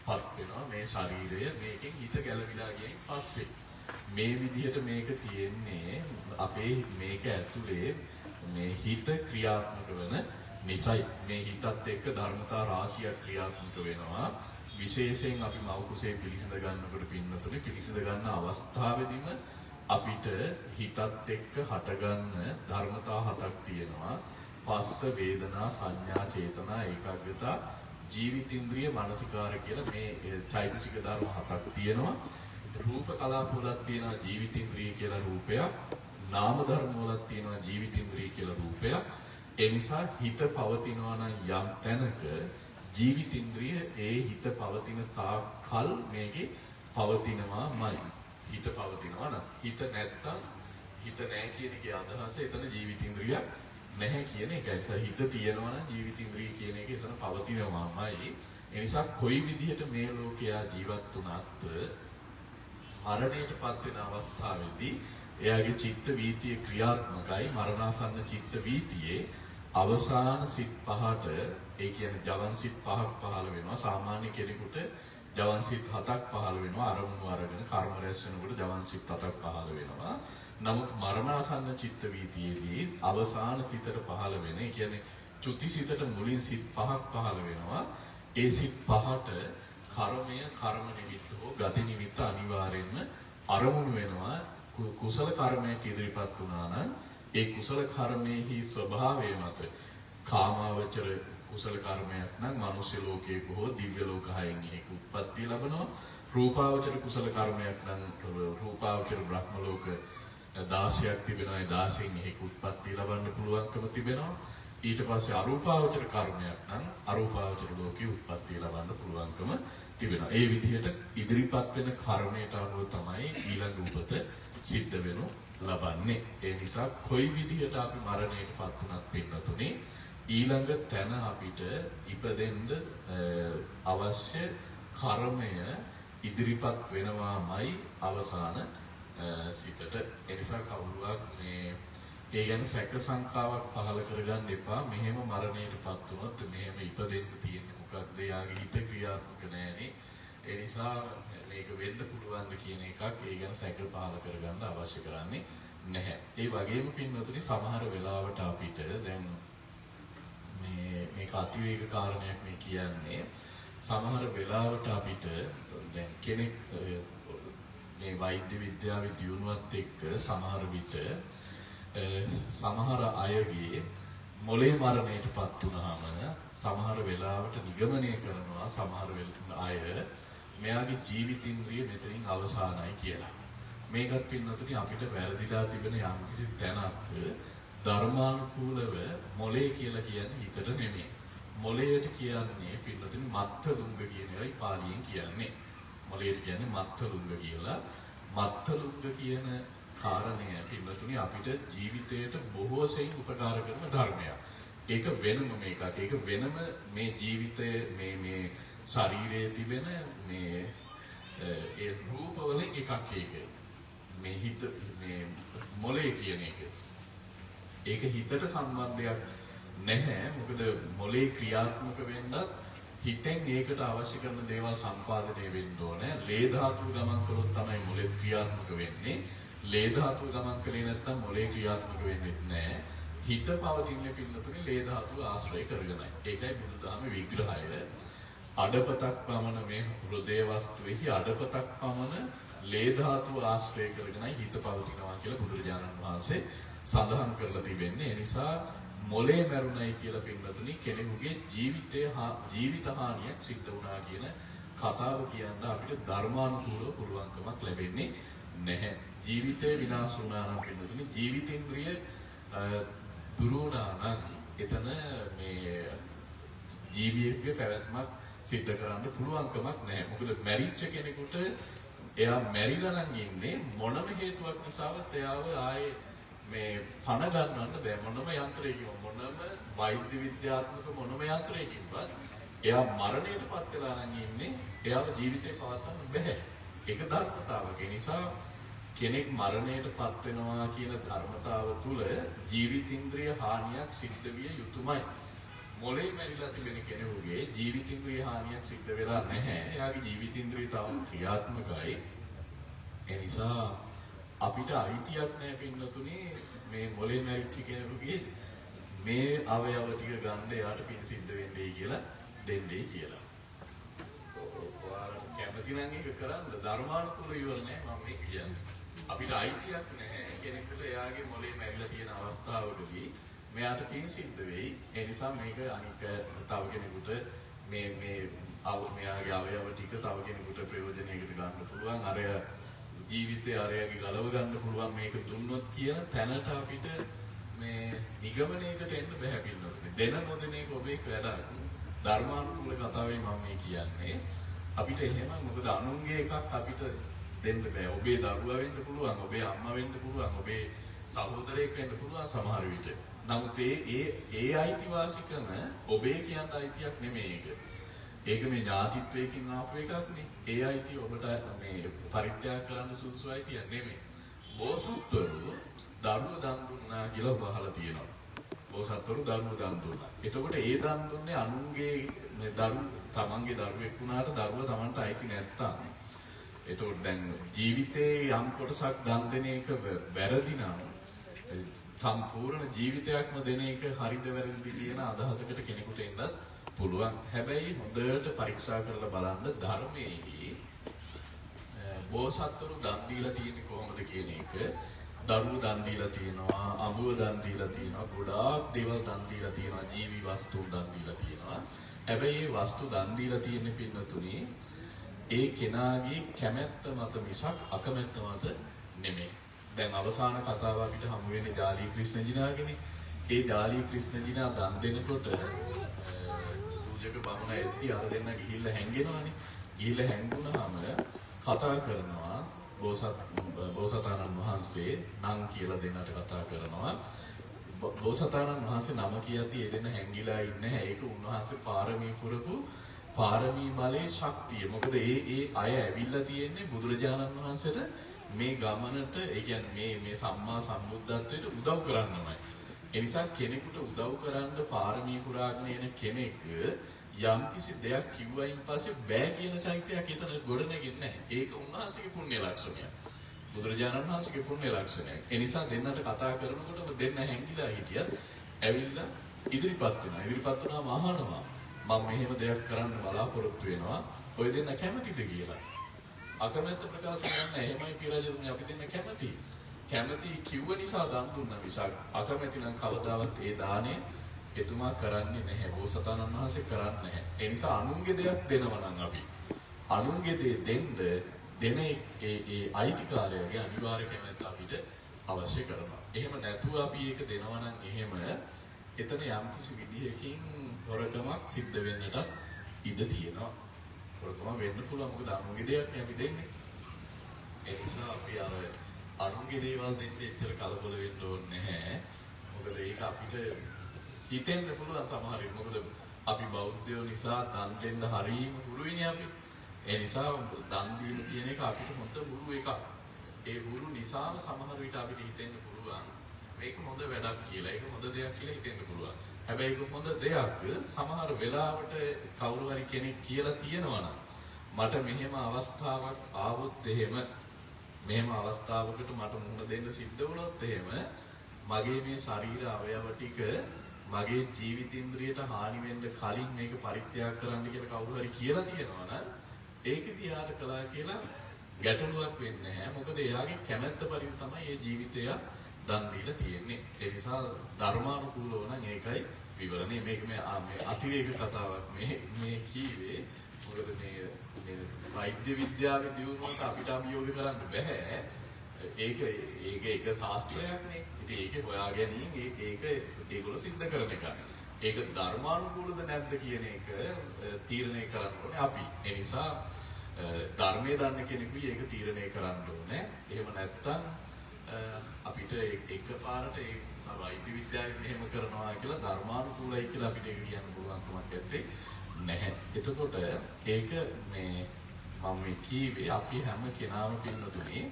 Speaker 1: පත් වෙනවා. මේ ශරීරය මේකෙන් හිත ගැලවිලා ගියයින් පස්සේ මේ විදිහට මේක තියෙන්නේ අපේ මේක ඇතුලේ මේ හිත ක්‍රියාත්මක වෙන නිසයි. මේ හිතත් එක්ක ධර්මතා රාශියක් ක්‍රියාත්මක වෙනවා. විශේෂයෙන් අපි මව් කුසේ පිළිසිඳ ගන්නකොට පින්නතුනේ පිළිසිඳ ගන්න අවස්ථාවේදීම අපිට හිතත් එක්ක හටගන්න ධර්මතා හතක් තියෙනවා. පස්ස වේදනා සංඥා චේතනා ඒකාග්‍රතා ජීවිතින්ද්‍රිය මානසිකාර කියලා මේ චෛතසික ධර්ම හතක් තියෙනවා. රූප කලාප වලක් තියෙනවා ජීවිතින්ද්‍රිය කියලා රූපයක්. නාම ධර්ම වලක් තියෙනවා ජීවිතින්ද්‍රිය කියලා රූපයක්. ඒ නිසා හිත පවතිනවා නම් යම් තැනක ජීවිතින්ද්‍රිය ඒ හිත පවතින තාක් කල් මේකේ පවතිනවාමයි. හිත පවතිනවා නම් හිත නැත්තම් හිත නැහැ කියන එකේ අදහස එතන ජීවිතින්ද්‍රියක් නැහැ කියන එකයි. ඒ හිත තියෙනවා නම් ජීවිතින්ද්‍රිය කියන එක එතන පවතිනවාමයි. ඒ නිසා කොයි විදිහට මේ ලෝකයා ජීවත් වුණත් මරණයටපත් වෙන අවස්ථාවේදී එයාගේ චිත්ත වීතිය ක්‍රියාත්මකයි. මරණාසන්න චිත්ත වීතියේ අවසාන සිත් පහට ඒ කියන්නේ ජවන් සිත් පහක් පහළ වෙනවා. සාමාන්‍ය කෙනෙකුට ජවන් සිත් හතක් පහළ වෙනවා. අරමුණු අරගෙන කර්ම රැස් වෙනකොට ජවන් සිත් හතක් පහළ වෙනවා. නමුත් මරණාසන්න චිත්ත වීතියේදී අවසාන සිතට පහළ වෙන ඒ කියන්නේ චුති සිතට මුලින් සිත් පහක් පහළ වෙනවා. ඒ සිත් පහට කර්මය කර්ම නිමිත්ත හෝ ගති නිමිත්ත අනිවාර්යෙන්ම අරමුණු වෙනවා. කුසල කර්මයක් ඉදිරිපත් වුණා නම් ඒ කුසල කර්මයේහි ස්වභාවය මත කාමාවචර කුසල කර්මයක් නම් මනුෂ්‍ය ලෝකයක හෝ දිව්‍ය ලෝක හයෙන් ඒක උත්පත්ති ලැබෙනවා. රූපාවචර කුසල කර්මයක් නම් රූපාවචර බ්‍රහ්ම ලෝක 16ක් තිබෙනවා. ඒ 16න් ඒක උත්පත්ති ලබන්න පුළුවන්කම තිබෙනවා. ඊට පස්සේ අරූපාවචර කර්මයක් නම් අරූපාවචර ලෝකේ උත්පත්ති ලබන්න පුළුවන්කම තිබෙනවා. ඒ විදිහට ඉදිරිපත් වෙන කර්මයට අනුව තමයි ඊළඟ උපත සිද්ධ වෙනු ලබන්නේ. ඒ නිසා කොයි විදිහට අපි මරණයටපත් වුණත් පින්නතුනේ ඊළඟ තැන අපිට ඉපදෙන්න අවශ්‍ය කර්මය ඉදිරිපත් වෙනවාමයි අවසාන සිතට. ඒ නිසා කවුරුවක් මේ ඒ ගැන සැක සංකාවක් පහළ කරගන්න එපා. මෙහෙම මරණයටපත් වුණොත් මෙහෙම ඉපදෙන්න තියෙන්නේ මොකක්ද? යාගේ හිත ක්‍රියාත්මක නැහැනේ. ඒ නිසා මේක වෙන්න පුළුවන්ද කියන එකක් ඒ ගැන සැක පහළ කරගන්න අවශ්‍ය කරන්නේ නැහැ. ඒ වගේම පින්වතුනි සමහර වෙලාවට අපිට දැන් මේක අතිවේග කාරණයක් මේ කියන්නේ. සමහර වෙලාවට අපිට දැන් කෙනෙක් මේ වෛද්‍ය විද්‍යාවේ දියුණුවත් එක්ක සමහර විට සමහර අයගේ මොළේ මරණයටපත් වුනහම සමහර වෙලාවට නිගමනය කරනවා සමහර අය මෙයාගේ ජීවිතින්ද්‍රිය මෙතනින් අවසానයි කියලා. මේකත් පින්නතුනි අපිට වැරදිලා තිබෙන යම්කිසි තැනක් ධර්මානුකූලව මොළේ කියලා කියන්නේ හිතට නෙමෙයි. මොළයට කියන්නේ පින්නතුනි මත්තලුංග කියන එකයි පාලියෙන් කියන්නේ. මොළයට කියන්නේ මත්තලුංග කියලා. මත්තලුංග කියන කාරණය පින්නතුනි අපිට ජීවිතයට බොහෝ සෙයින් උපකාර කරන ධර්මයක්. ඒක වෙනම මේකක්. ඒක වෙනම මේ ජීවිතයේ මේ ශරීරයේ තිබෙන මේ ඒ රූපවල එකක් ඒක. මේ හිත මේ මොළය කියන එක. ඒක හිතට සම්බන්ධයක් නැහැ. මොකද මොළේ ක්‍රියාත්මක වෙන්නත් හිතෙන් ඒකට අවශ්‍ය කරන දේවල් සම්පාදනය වෙන්න ඕනේ. ලේ ධාතුව ගමන් කළොත් තමයි මොළේ ක්‍රියාත්මක වෙන්නේ. ලේ ධාතුව ගමන් කළේ නැත්නම් මොළේ ක්‍රියාත්මක වෙන්නේ නැහැ. හිත පවතින්නේ පින්නතුනේ ලේ ධාතුව ආශ්‍රය කරගෙනයි. ඒකයි බුදුදහමේ විග්‍රහය. අඩපතක් පමණ මේ හෘදේ වස්තුවේහි අඩපතක් පමණ ලේ ධාතුව ආශ්‍රය කරගෙනයි හිත පවතිනවා කියලා බුදුරජාණන් වහන්සේ සඳහන් කරලා තිබෙන්නේ. ඒ නිසා මොළේ මැරුණයි කියලා පින්නතුනි කෙනෙකුගේ ජීවිත හානියක් සිද්ධ වුණා කියන කතාව කියන්න අපිට ධර්මානුකූලව පුළුවන්කමක් ලැබෙන්නේ නැහැ. ජීවිතේ විනාශ වුණා නම් පින්නතුනි ජීවිතේන්ද්‍රිය දුරු වුණා නම් එතන මේ ජීවිතයේ පැවැත්මක් සිද්ධ කරන්න පුළුවන්කමක් නැහැ. මොකද මැරිච්ච කෙනෙකුට එයා මැරිලා නම් ඉන්නේ මොනම හේතුවක් නිසාවත් එයාව ආයේ මේ පණ ගන්නන්න බෑ. මොනම යන්ත්‍රයකින් මොනම වෛද්‍ය විද්‍යාත්මක මොනම යන්ත්‍රයකින්වත් එයා මරණයටපත් වෙලා නම් ඉන්නේ එයාව ජීවිතේ පවත්වන්න බෑ. ඒක ධර්මතාවක. ඒ නිසා කෙනෙක් මරණයටපත් වෙනවා කියන ධර්මතාව තුළ ජීවිතින්ද්‍රිය හානියක් සිද්ධ විය යුතුමයි. මොළේ මැරිලා තිබෙන කෙනෙකුගේ ජීවිතින්ද්‍රිය හානියක් සිද්ධ වෙලා නැහැ. එයාගේ ජීවිතින්ද්‍රිය තාම ක්‍රියාත්මකයි. ඒ නිසා අපිට අයිතියක් නැහැ පින්නතුනේ මේ මොළේ මැරිච්ච කෙනෙකුගේ මේ අවයව ටික ගන්න එයාට පින් සිද්ධ වෙන්නේ කියලා දෙන්නේ කියලා. ඔයාලා කැමති නම් ඒක කරන්න ධර්මානුකූල ඉවරනේ මම මේ කියන්නේ. අපිට අයිතියක් නැහැ කෙනෙකුට එයාගේ මොළේ මැරිලා තියෙන අවස්ථාවකදී මෙයාට පින් සිද්ධ වෙයි. ඒ නිසා මේක අනික තව කෙනෙකුට මෙයාගේ අවයව ටික තව කෙනෙකුට ප්‍රයෝජනයකට ගන්න පුළුවන්. අරය ජීවිතේ අරයගේ ගලව ගන්න පුළුවන් මේක දුන්නොත් කියන තැනට අපිට මේ නිගමනයකට එන්න බෑ පින්නොත්. දෙන නොදෙන එක ඔබේ වැඩක්. ධර්මානුකූල කතාවේ මම මේ කියන්නේ අපිට එහෙම මොකද අනුන්ගේ එකක් අපිට දෙන්න බෑ. ඔබේ දරුවා වෙන්න පුළුවන්, ඔබේ අම්මා වෙන්න පුළුවන්, ඔබේ සහෝදරයෙක් වෙන්න පුළුවන් සමහර විට. නමුත් ඒ අයිතිවාසිකම ඔබේ කියන අයිතියක් නෙමෙයි ඒක. ඒක මේ ඥාතිත්වයකින් ආපු එකක් නේ. ඒ අයිතිය ඔබට මේ පරිත්‍යාග කරන්න සුදුසු අයිතියක් නෙමෙයි. බෝසත්වරු දරුව දන් දුන්නා කියලා වහලා තියෙනවා. බෝසත්වරු දරුව දන් දුන්නා. එතකොට ඒ දන් දුන්නේ අනුන්ගේ තමන්ගේ දරුවෙක් වුණාට දරුව තමන්ට අයිති නැත්තම් එතකොට දැන් ජීවිතේ යම් කොටසක් දන් දෙන එක වැරදි නම් සම්පූර්ණ ජීවිතයක්ම දෙන එක හරිද වැරදිද කියන අදහසකට කෙනෙකුට එන්නත් පුළුවන්. හැබැයි හොඳට පරීක්ෂා කරලා බලන්න ධර්මයේදී බෝසත්වරු දන් දීලා තියෙන්නේ කොහොමද කියන එක. දරුවෝ දන් දීලා තියෙනවා, අඹුව දන් දීලා තියෙනවා, ගොඩාක් දේවල් දන් දීලා තියෙනවා, ජීවි වස්තු දන් දීලා තියෙනවා. හැබැයි මේ වස්තු දන් දීලා තියෙන්නේ පින්නතුනේ ඒ කෙනාගේ කැමැත්ත මත මිසක් අකමැත්ත මත නෙමෙයි. දැන් අවසාන කතාව අපිට හමු වෙන්නේ ජාලී ක්‍රිෂ්ණ ජිනාගේනේ. ඒ ජාලී ක්‍රිෂ්ණ ජිනා දන් දෙනකොට පූජක බමුණ එද්දි අර දෙන්න ගිහිල්ලා හැංගෙනවානේ. ගිහිල්ලා හැංගුණාම කතා කරනවා බෝසතාණන් වහන්සේ නම් කියලා දෙන්නට කතා කරනවා. බෝසතාණන් වහන්සේ නම කියද්දී ඒ දෙන්න හැංගිලා ඉන්නේ. ඒක උන්වහන්සේ පාරමී පුරපු පාරමී බලයේ ශක්තිය. මොකද ඒ අය ඇවිල්ලා තියෙන්නේ බුදුරජාණන් වහන්සේට මේ ගමනට ඒ කියන්නේ මේ සම්මා සම්බුද්ධත්වයට උදව් කරන්නමයි. ඒ නිසා කෙනෙකුට උදව් කරන්න පාරමී පුරාගෙන එන කෙනෙක් යම් කිසි දෙයක් කිව්වයින් පස්සේ බෑ කියන චෛත්‍යයක් එතන ගොඩ නැගෙන්නේ නැහැ. ඒක උන්වහන්සේගේ පුණ්‍ය ලක්ෂණයක්. බුදුරජාණන් වහන්සේගේ පුණ්‍ය ලක්ෂණයක්. ඒ නිසා දෙන්නට කතා කරනකොටම දෙන්න හැංගිලා හිටියත් ඇවිල්ලා ඉදිරිපත් වෙනවා. ඉදිරිපත් වුණාම අහනවා මම මෙහෙම දෙයක් කරන්න බලාපොරොත්තු වෙනවා. ඔය දෙන්න කැමතිද කියලා. අකමැත්ත ප්‍රකාශ කරන්න එහෙමයි පිරජතුනි අපි දෙන්න කැමති. කැමති කිව්ව නිසා දන් දුන්නා මිසක් අකමැති නම් කවදාවත් ඒ දාණය එතුමා කරන්නේ නැහැ. බෝසතාණන් වහන්සේ කරන්නේ නැහැ. ඒ නිසා අනුන්ගේ දෙයක් දෙනවා නම් අපි අනුන්ගේ දේ දෙන ඒ අයිතිකාරයගේ අනිවාර්ය කැමැත්ත අපිට අවශ්‍ය කරනවා. එහෙම නැතුව අපි ඒක දෙනවා නම් එහෙම එතන යම්කිසි විදිහකින් හොරකමක් සිද්ධ වෙන්නට ඉඩ තියෙනවා. හොරකම වෙන්න පුළුවන් මොකද අනුන්ගේ දෙයක් නේ අපි දෙන්නේ. ඒ නිසා අපි අනුන්ගේ දේවල් දෙන්නේ එච්චර කලබල වෙන්න ඕනේ නැහැ. මොකද ඒක අපිට හිතෙන්න පුළුවන් සමහර විට. මොකද අපි බෞද්ධයෝ නිසා දන් දෙන්න හරීම හුරුයිනේ අපි. ඒ නිසා දන් දීම කියන එක අපිට හොඳ හුරු එකක්. ඒ හුරු නිසාම සමහර විට අපිට හිතෙන්න පුළුවන් මේක හොඳ වැඩක් කියලා. ඒක හොඳ දෙයක් කියලා හිතෙන්න පුළුවන්. හැබැයි ඒක හොඳ දෙයක් සමහර වෙලාවට කවුරු හරි කෙනෙක් කියලා තියෙනවා නම් මට මෙහෙම අවස්ථාවක් ආවොත් මෙහෙම අවස්ථාවකට මට මුහුණ දෙන්න සිද්ධ වුණොත් එහෙම මගේ මේ ශරීර අවයව ටික මගේ ජීවිතින්ද්‍රියට හානි වෙන්න කලින් මේක පරිත්‍යාග කරන්න කියලා කවුරු හරි කියලා තියෙනවා නම් ඒක දිහාට කළා කියලා ගැටලුවක් වෙන්නේ නැහැ. මොකද එයාගේ කැමැත්ත පරිදි තමයි මේ ජීවිතය දන් දීලා තියෙන්නේ. ඒ නිසා ධර්මානුකූලව නම් ඒකයි විවරණේ. මේක මේ අතිරේක කතාවක් මේ කීවේ. මොකද මේ වෛද්‍ය විද්‍යාවේ දියුණුවට අපිට අභියෝග කරන්න බෑ. ඒක එක ශාස්ත්‍රයක් නේ. ඉතින් ඒකේ හොයා ගැනීම ඒක ඒගොල්ලෝ සිද්ධ කරන එක. ඒක ධර්මානුකූලද නැද්ද කියන එක තීරණය කරන්න ඕනේ අපි. ඒ නිසා ධර්මයේ දන්න කෙනෙකුයි ඒක තීරණය කරන්න ඕනේ. එහෙම නැත්නම් අපිට එකපාරට ඒ වෛද්‍ය විද්‍යාවෙන් මෙහෙම කරනවා කියලා ධර්මානුකූලයි කියලා අපිට ඒක කියන්න පුළුවන් කමක් නැත්තේ නැහැ. එතකොට ඒක මම කීවේ අපි හැම කෙනාම පින්නතුනේ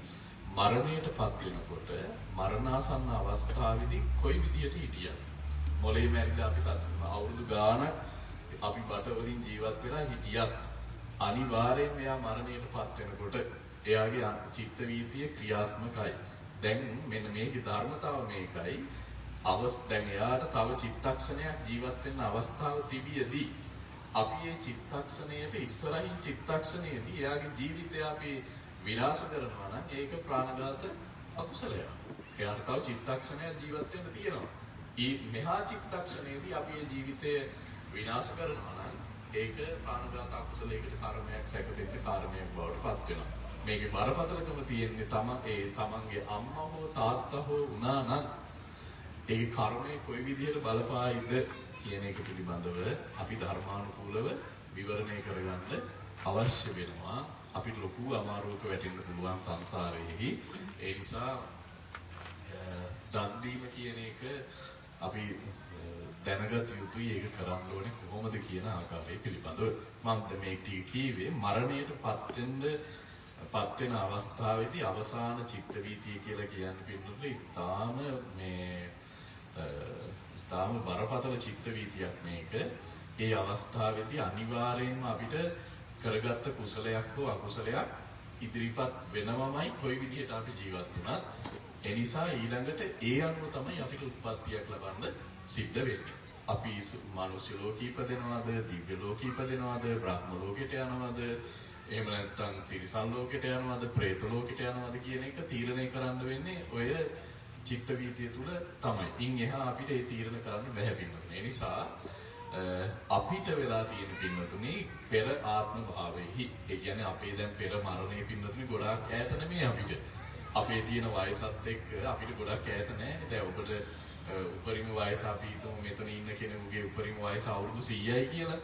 Speaker 1: මරණයටපත් වෙනකොට මරණාසන්න අවස්ථාවේදී කොයි විදියට හිටියද මොලේ මැරිලා අපි අවුරුදු ගාණක් අපි බට වලින් ජීවත් වෙලා හිටියත් අනිවාර්යයෙන්ම එයා මරණයටපත් වෙනකොට එයාගේ චිත්ත වීතිය ක්‍රියාත්මකයි. දැන් මෙන්න මේකේ ධර්මතාව මේකයි. දැන් එයාට තව චිත්තක්ෂණයක් ජීවත් වෙන්න අවස්ථාව තිබියදී අපි මේ චිත්තක්ෂණයට ඉස්සරහින් චිත්තක්ෂණයේදී එයාගේ ජීවිතය අපි විනාශ කරනවා නම් ඒක ප්‍රාණඝාත අකුසලයක්. එයාට තව චිත්තක්ෂණයක් ජීවත් වෙන්න තියෙනවා. මෙහා චිත්තක්ෂණයේදී අපි මේ ජීවිතය විනාශ කරනවා නම් ඒක ප්‍රාණඝාත අකුසලයකට කර්මයක් සැකසෙන්න කාරණයක් බවට පත් වෙනවා. මේකේ බරපතලකම තියෙන්නේ තමන්ගේ අම්මා හෝ තාත්තා හෝ වුණා නම් ඒකේ කර්මය කොයි විදිහට බලපායිද කියන එක පිළිබඳව අපි ධර්මානුකූලව විවරණය කරගන්න අවශ්‍ය වෙනවා. අපිට ලොකු අමාරුවක වැටෙන්න පුළුවන් සංසාරයේහි. ඒ නිසා දන් දීම කියන එක අපි දැනගත යුතුයි. ඒක කරන්න ඕනේ කොහොමද කියන ආකාරය පිළිබඳව. මම මේ ටික කීවේ මරණයටපත් වෙන අවස්ථාවේදී අවසාන චිත්ත වීතිය කියලා කියන්නේ පින්නතුනේ තාම බරපතල චිත්ත වීතියක් මේක. ඒ අවස්ථාවේදී අනිවාර්යයෙන්ම අපිට කරගත්ත කුසලයක් හෝ අකුසලයක් ඉදිරිපත් වෙනවමයි කොයි විදිහට අපි ජීවත් වුණත්. ඒ නිසා ඊළඟට ඒ අනුව තමයි අපිට උත්පත්තියක් ලබන්න සිද්ධ වෙන්නේ. අපි මානුෂ්‍ය ලෝකෙ ඉපදෙනවද, දිව්‍ය ලෝකෙ ඉපදෙනවද, බ්‍රහ්ම ලෝකෙට යනවද, එහෙම නැත්නම් තිරිසන් ලෝකෙට යනවද, പ്രേත ලෝකෙට යනවද කියන එක තීරණය කරන්න වෙන්නේ ඔය චිත්ත වීතිය තුල තමයි. ඉන් එහා අපිට ඒ තීරණ කරන්න බැහැ පින්නතුනේ. ඒ නිසා අපිට වෙලා තියෙන පින්නතුනේ පෙර ආත්ම භාවයේහි, ඒ කියන්නේ අපේ දැන් පෙර මරණයේ පින්නතුනේ ගොඩාක් ඈත නෙමෙයි අපිට. අපේ තියෙන වයසත් එක්ක අපිට ගොඩක් ඈත නැහැ. දැන් ඔබට උපරිම වයස අපි හිතමු මෙතන ඉන්න කෙනෙකුගේ උපරිම වයස අවුරුදු 100යි කියලා.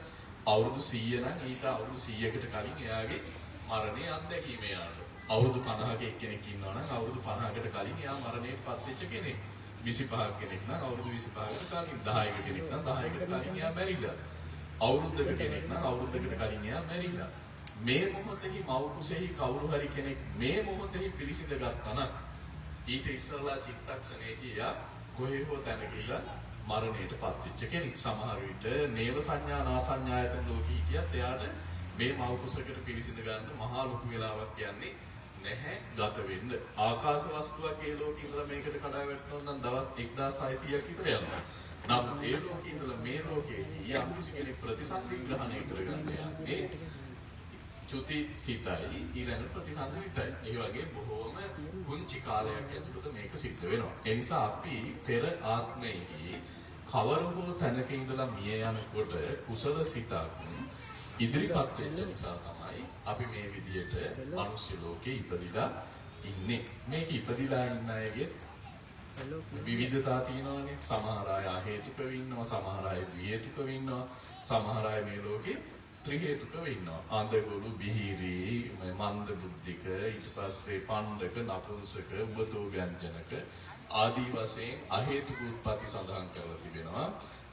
Speaker 1: අවුරුදු 100 නම් ඊට අවුරුදු 100කට කලින් එයාගේ මරණයේ අත්දැකීම යාට. අවුරුදු 50ක එක්කෙනෙක් ඉන්නවා නම් අවුරුදු 50කට කලින් එයා මරණයටපත් වෙච්ච කෙනෙක්. 25ක කෙනෙක් නම් අවුරුදු 25කට කලින්, 10ක කෙනෙක් නම් 10කට කලින් එයා මැරිලා. අවුරුද්දක කෙනෙක් නම් අවුරුද්දකට කලින් එයා මැරිලා. මේ මොහොතෙහි මව් කුසෙහි කවුරු හරි කෙනෙක් මේ මොහොතෙහි පිළිසිඳ ගත්තා නම් ඊට ඉස්සරලා චිත්තක්ෂණයේදී යා කොහේ හෝ තැන ගිහිලා මරණයටපත් වෙච්ච කෙනෙක්. සමහර විට නේව සංඥා නාසඤ්ඤායතන ලෝකෙ හිටියත් එයාට මේ මව් කුසකට පිළිසිඳ ගන්න මහා ලොකු වෙලාවක් යන්නේ නැහැ ගත වෙන්න. ආකාශ වස්තුවක් ඒ ලෝකෙ ඉඳලා මේකට කඩා වැටෙනවා නම් දවස් 1600ක් විතර යනවා. නමුත් ඒ ලෝකෙ ඉඳලා මේ ලෝකෙදී යම් කිසි කෙනෙක් ප්‍රතිසන්දි ග්‍රහණය කරගන්න යන්නේ චුති සිතයි ඊළඟ ප්‍රතිසන්දි සිතයි. ඒ වගේ බොහෝම කුංචි කාලයක් ඇතුළත මේක සිද්ධ වෙනවා. ඒ නිසා අපි පෙර ආත්මයේදී කවර හෝ තැනක ඉඳලා මිය යනකොට කුසල සිතක් ඉදිරිපත් වෙච්ච නිසා තමයි අපි මේ විදියට මනුෂ්‍ය ලෝකේ ඉපදිලා ඉන්නේ. මේක ඉපදිලා ඉන්න අයගේ විවිධතා තියෙනවානේ. සමහර අය හේතුකව ඉන්නවා, සමහර අය ද්විහේතුකව ඉන්නවා, සමහර අය මේ ලෝකේ ත්‍රි හේතුකව ඉන්නවා. අන්ධගොළු, බිහිරි, මන්ද බුද්ධික, ඊට පස්සේ පණ්ඩක, නපුංසක, උබතෝ ව්‍යංජනක ආදී වශයෙන් අහේතුක උත්පත්ති සඳහන් කරලා තිබෙනවා.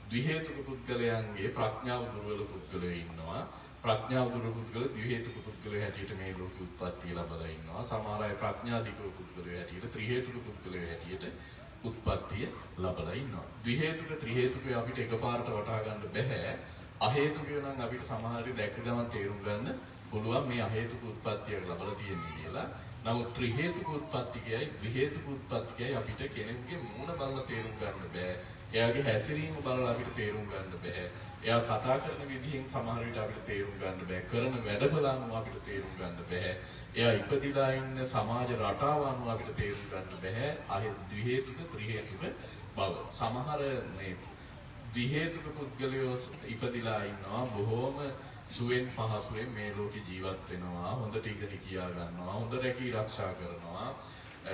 Speaker 1: ද්විහේතුක පුද්ගලයන්ගේ ප්‍රඥාව දුර්වල පුද්ගලයෝ ඉන්නවා. ප්‍රඥාව දුර්වල පුද්ගලයෝ ද්විහේතුක පුද්ගලයෝ හැටියට මේ ලෝක උත්පත්ති ලැබලා ඉන්නවා. සමහර අය ප්‍රඥාධික පුද්ගලයෝ හැටියට ත්‍රි හේතුක පුද්ගලයෝ හැටියට උත්පත්තිය ලැබලා ඉන්නවා. ද්විහේතුක ත්‍රි හේතුක අපිට එකපාරට වටහා ගන්න බෑ. අහේතුකය නම් අපිට සමහර විට දැක්ක ගමන් තේරුම් ගන්න පුළුවන් මේ අහේතුක උත්පත්තියක් ලැබලා තියෙන්නේ කියලා. නමුත් ත්‍රි හේතුක උත්පත්තියයි ද්විහේතුක උත්පත්තියයි අපිට කෙනෙකුගේ මූණ බලලා තේරුම් ගන්න බෑ. එයාගේ හැසිරීම බලලා අපිට තේරුම් ගන්න බෑ. එයා කතා කරන විදිහෙන් සමහර විට අපිට තේරුම් ගන්න බෑ. කරන වැඩ බලන්න අපිට තේරුම් ගන්න බෑ. එයා ඉපදිලා ඉන්න සමාජ රටාව අනුව අපිට තේරුම් ගන්න බෑ. ද්විහේතුක ත්‍රි හේතුක බව. සමහර මේ ද්විහේතුක පුද්ගලයෝ ඉපදිලා ඉන්නවා බොහෝම සුවෙන් පහසුවෙන් මේ ලෝකේ ජීවත් වෙනවා. හොඳට ඉගෙන කියා ගන්නවා. හොඳ රැකී ආරක්ෂා කරනවා.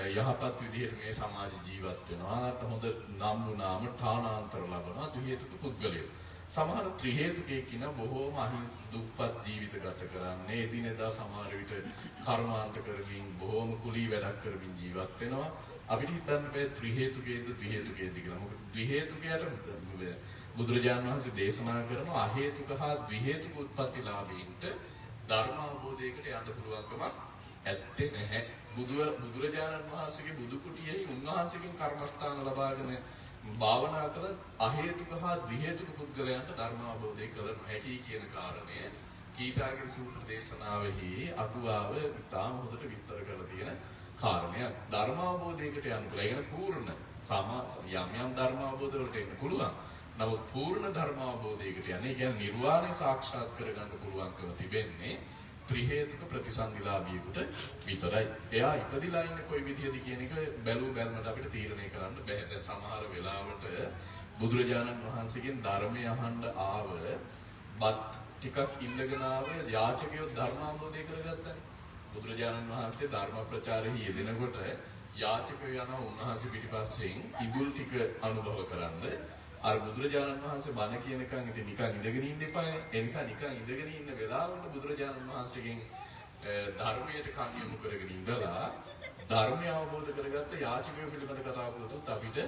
Speaker 1: යහපත් විදිහට මේ සමාජ ජීවත් වෙනවා. හොඳ නම්බුනාම ඨානාන්තර ලබනවා ද්විහේතුක පුද්ගලයෝ. සමහර ත්‍රි හේතුකයෙක් ඉන්න බොහෝම අහිංස දුප්පත් ජීවිත ගත කරන්නේ. එදිනෙදා සමහර විට කර්මාන්ත කරමින් බොහෝම කුලී වැඩක් කරමින් ජීවත් වෙනවා. අපිට හිතන්න බෑ ත්‍රි හේතුකේද ද්වි හේතුකේද කියලා. මොකද ද්වි හේතුකයට බුදුරජාණන් වහන්සේ දේශනා කරන අහේතුක හා ද්වි හේතුක උත්පත්තිලාභීන්ට ධර්ම අවබෝධයකට යන්න පුළුවන්කමක් ඇත්තේ නැහැ. බුදුරජාණන් වහන්සේගේ බුදු කුටියෙහි උන්වහන්සේගෙන් කර්මස්ථාන ලබාගෙන භාවනා කළ අහේතුක හා ද්වි හේතුක පුද්ගලයන්ට ධර්ම අවබෝධය කළ නොහැකි කියන කාරණය කීටාගිරි සූත්‍ර දේශනාවෙහි අටුවාව ඉතාම හොඳට විස්තර කරලා තියෙන කාරණයක්. ධර්ම අවබෝධයකට යන්න පුළුවන්. ඒක පූර්ණ යම් ධර්ම අවබෝධ වලට එන්න පුළුවන්. නමුත් පූර්ණ ධර්ම අවබෝධයකට යන්නේ කියන්නේ නිර්වාණය සාක්ෂාත් කරගන්න පුළුවන්කම තිබෙන්නේ ත්‍රි හේතුක ප්‍රතිසන්දිලාභියෙකුට විතරයි. එයා ඉපදිලා ඉන්නේ කොයි විදිහද කියන එක බැලුව බැලමට අපිට තීරණය කරන්න බෑ. දැන් සමහර වෙලාවට බුදුරජාණන් වහන්සේගෙන් ධර්මය අහන්න ආව බත් ටිකක් ඉල්ලගෙන ආව යාචකයෝ ධර්ම අවබෝධය කරගත්තනේ. බුදුරජාණන් වහන්සේ ධර්ම ප්‍රචාරෙහි යෙදෙනකොට යාචකයෝ යනවා උන්වහන්සේ පිටිපස්සෙන් ඉබුල් ටික අනුභව කරන්න. අර බුදුරජාණන් වහන්සේ බණ කියනකන් ඉතින් නිකන් ඉඳගෙන ඉන්න එපානේ. ඒ නිසා නිකන් ඉඳගෙන ඉන්න වෙලාවට බුදුරජාණන් වහන්සේගෙන් ධර්මයට කන් යොමු කරගෙන ඉඳලා ධර්මය අවබෝධ කරගත්ත යාචකයෝ පිළිබඳ කතා කරද්දී අපිට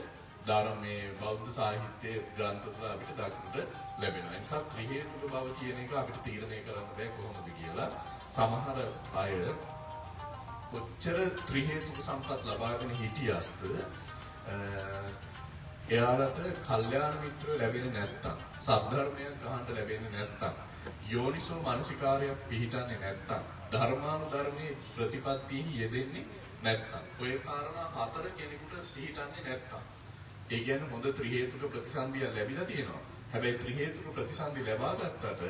Speaker 1: ධර්මයේ බෞද්ධ සාහිත්‍යයේ ග්‍රන්ථ තුළ අපිට දක්නට ලැබෙනවා. ඒ නිසා ත්‍රි හේතුක බව කියන එක අපිට තීරණය කරන්න බෑ කොහොමද කියලා. සමහර අය කොච්චර ත්‍රි හේතුක සම්පත් ලබාගෙන හිටියත් එයාලට කල්යාණ මිත්‍රයෝ ලැබෙන්නේ නැත්තම්, සද්ධර්මයක් අහන්න ලැබෙන්නේ නැත්තම්, යෝනිසෝ මනසිකාරයක් පිහිටන්නේ නැත්තම්, ධර්මානුධර්මයේ ප්‍රතිපත්තියෙහි යෙදෙන්නේ නැත්තම්, ඔය කාරණා හතර කෙනෙකුට පිහිටන්නේ නැත්තම්, ඒ කියන්නේ හොඳ ත්‍රි හේතුක ප්‍රතිසන්දිය ලැබිලා තියෙනවා. හැබැයි ත්‍රි හේතුක ප්‍රතිසන්දි ලැබා ගත්තට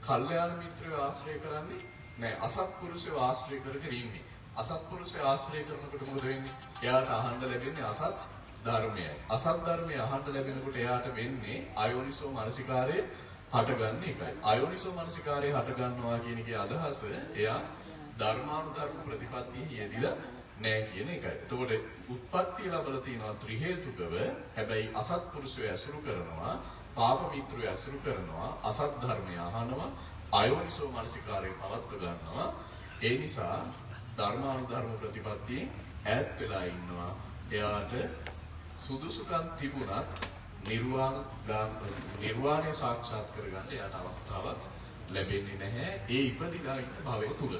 Speaker 1: කල්යාණ මිත්‍රයෝ ආශ්‍රය කරන්නේ නැහැ. අසත්පුරුෂයෝ ආශ්‍රය කරගෙන ඉන්නේ. අසත්පුරුෂයෝ ආශ්‍රය කරනකොට මොකද වෙන්නේ? එයාට අහන්න ලැබෙන්නේ අසත් ධර්මයයි. අසත් ධර්මය අහන්න ලැබෙනකොට එයාට වෙන්නේ අයෝනිසෝ මනසිකාරයේ හටගන්න එකයි. අයෝනිසෝ මනසිකාරයේ හට ගන්නවා කියන එකේ අදහස එයා ධර්මානුධර්ම ප්‍රතිපත්තියෙහි යෙදිලා නැහැ කියන එකයි. එතකොට උත්පත්තිය ලැබලා තියෙනවා ත්‍රි හේතුකව. හැබැයි අසත්පුරුෂයෝ ඇසුරු කරනවා, පාප මිත්‍රයෝ ඇසුරු කරනවා, අසත් ධර්මය අහනවා, අයෝනිසෝ මනසිකාරයේ පවත්ව ගන්නවා. ඒ නිසා ධර්මානුධර්ම ප්‍රතිපත්තියෙන් ඈත් වෙලා ඉන්නවා. එයාට සුදුසුකම් තිබුණත් නිර්වාණය සාක්ෂාත් කරගන්න එයාට අවස්ථාවක් ලැබෙන්නේ නැහැ ඒ ඉපදිලා ඉන්න භවය තුල.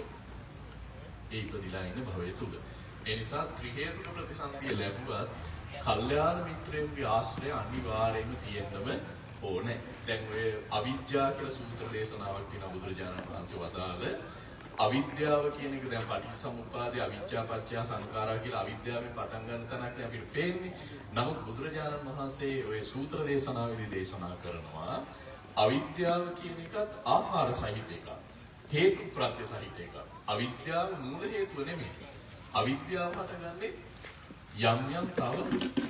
Speaker 1: ඒ ඉපදිලා ඉන්න භවය තුල. ඒ නිසා ත්‍රි හේතුක ප්‍රතිසන්දිය ලැබුවත් කල්යාණ මිත්‍රයෙකුගේ ආශ්‍රය අනිවාර්යයෙන්ම තියෙන්නම ඕනේ. දැන් ඔය අවිජ්ජා කියලා සූත්‍ර දේශනාවක් තියෙනවා බුදුරජාණන් වහන්සේ වදාළ අවිද්‍යාව කියන එක දැන් පටිච්චසමුප්පාදේ අවිජ්ජා පත්‍ය සංඛාරා කියලා අවිද්‍යාවෙන් පටන් ගන්න තැනක් නේ අපිට පේන්නේ. නමුත් බුදුරජාණන් වහන්සේ ඔය සූත්‍ර දේශනාවේදී දේශනා කරනවා අවිද්‍යාව කියන එකත් ආහාර සහිත එකක්. හේතු ප්‍රත්‍ය සහිත එකක්. අවිද්‍යාව මූල හේතුව නෙමෙයි. අවිද්‍යාව හටගන්නේ යම් යම් තව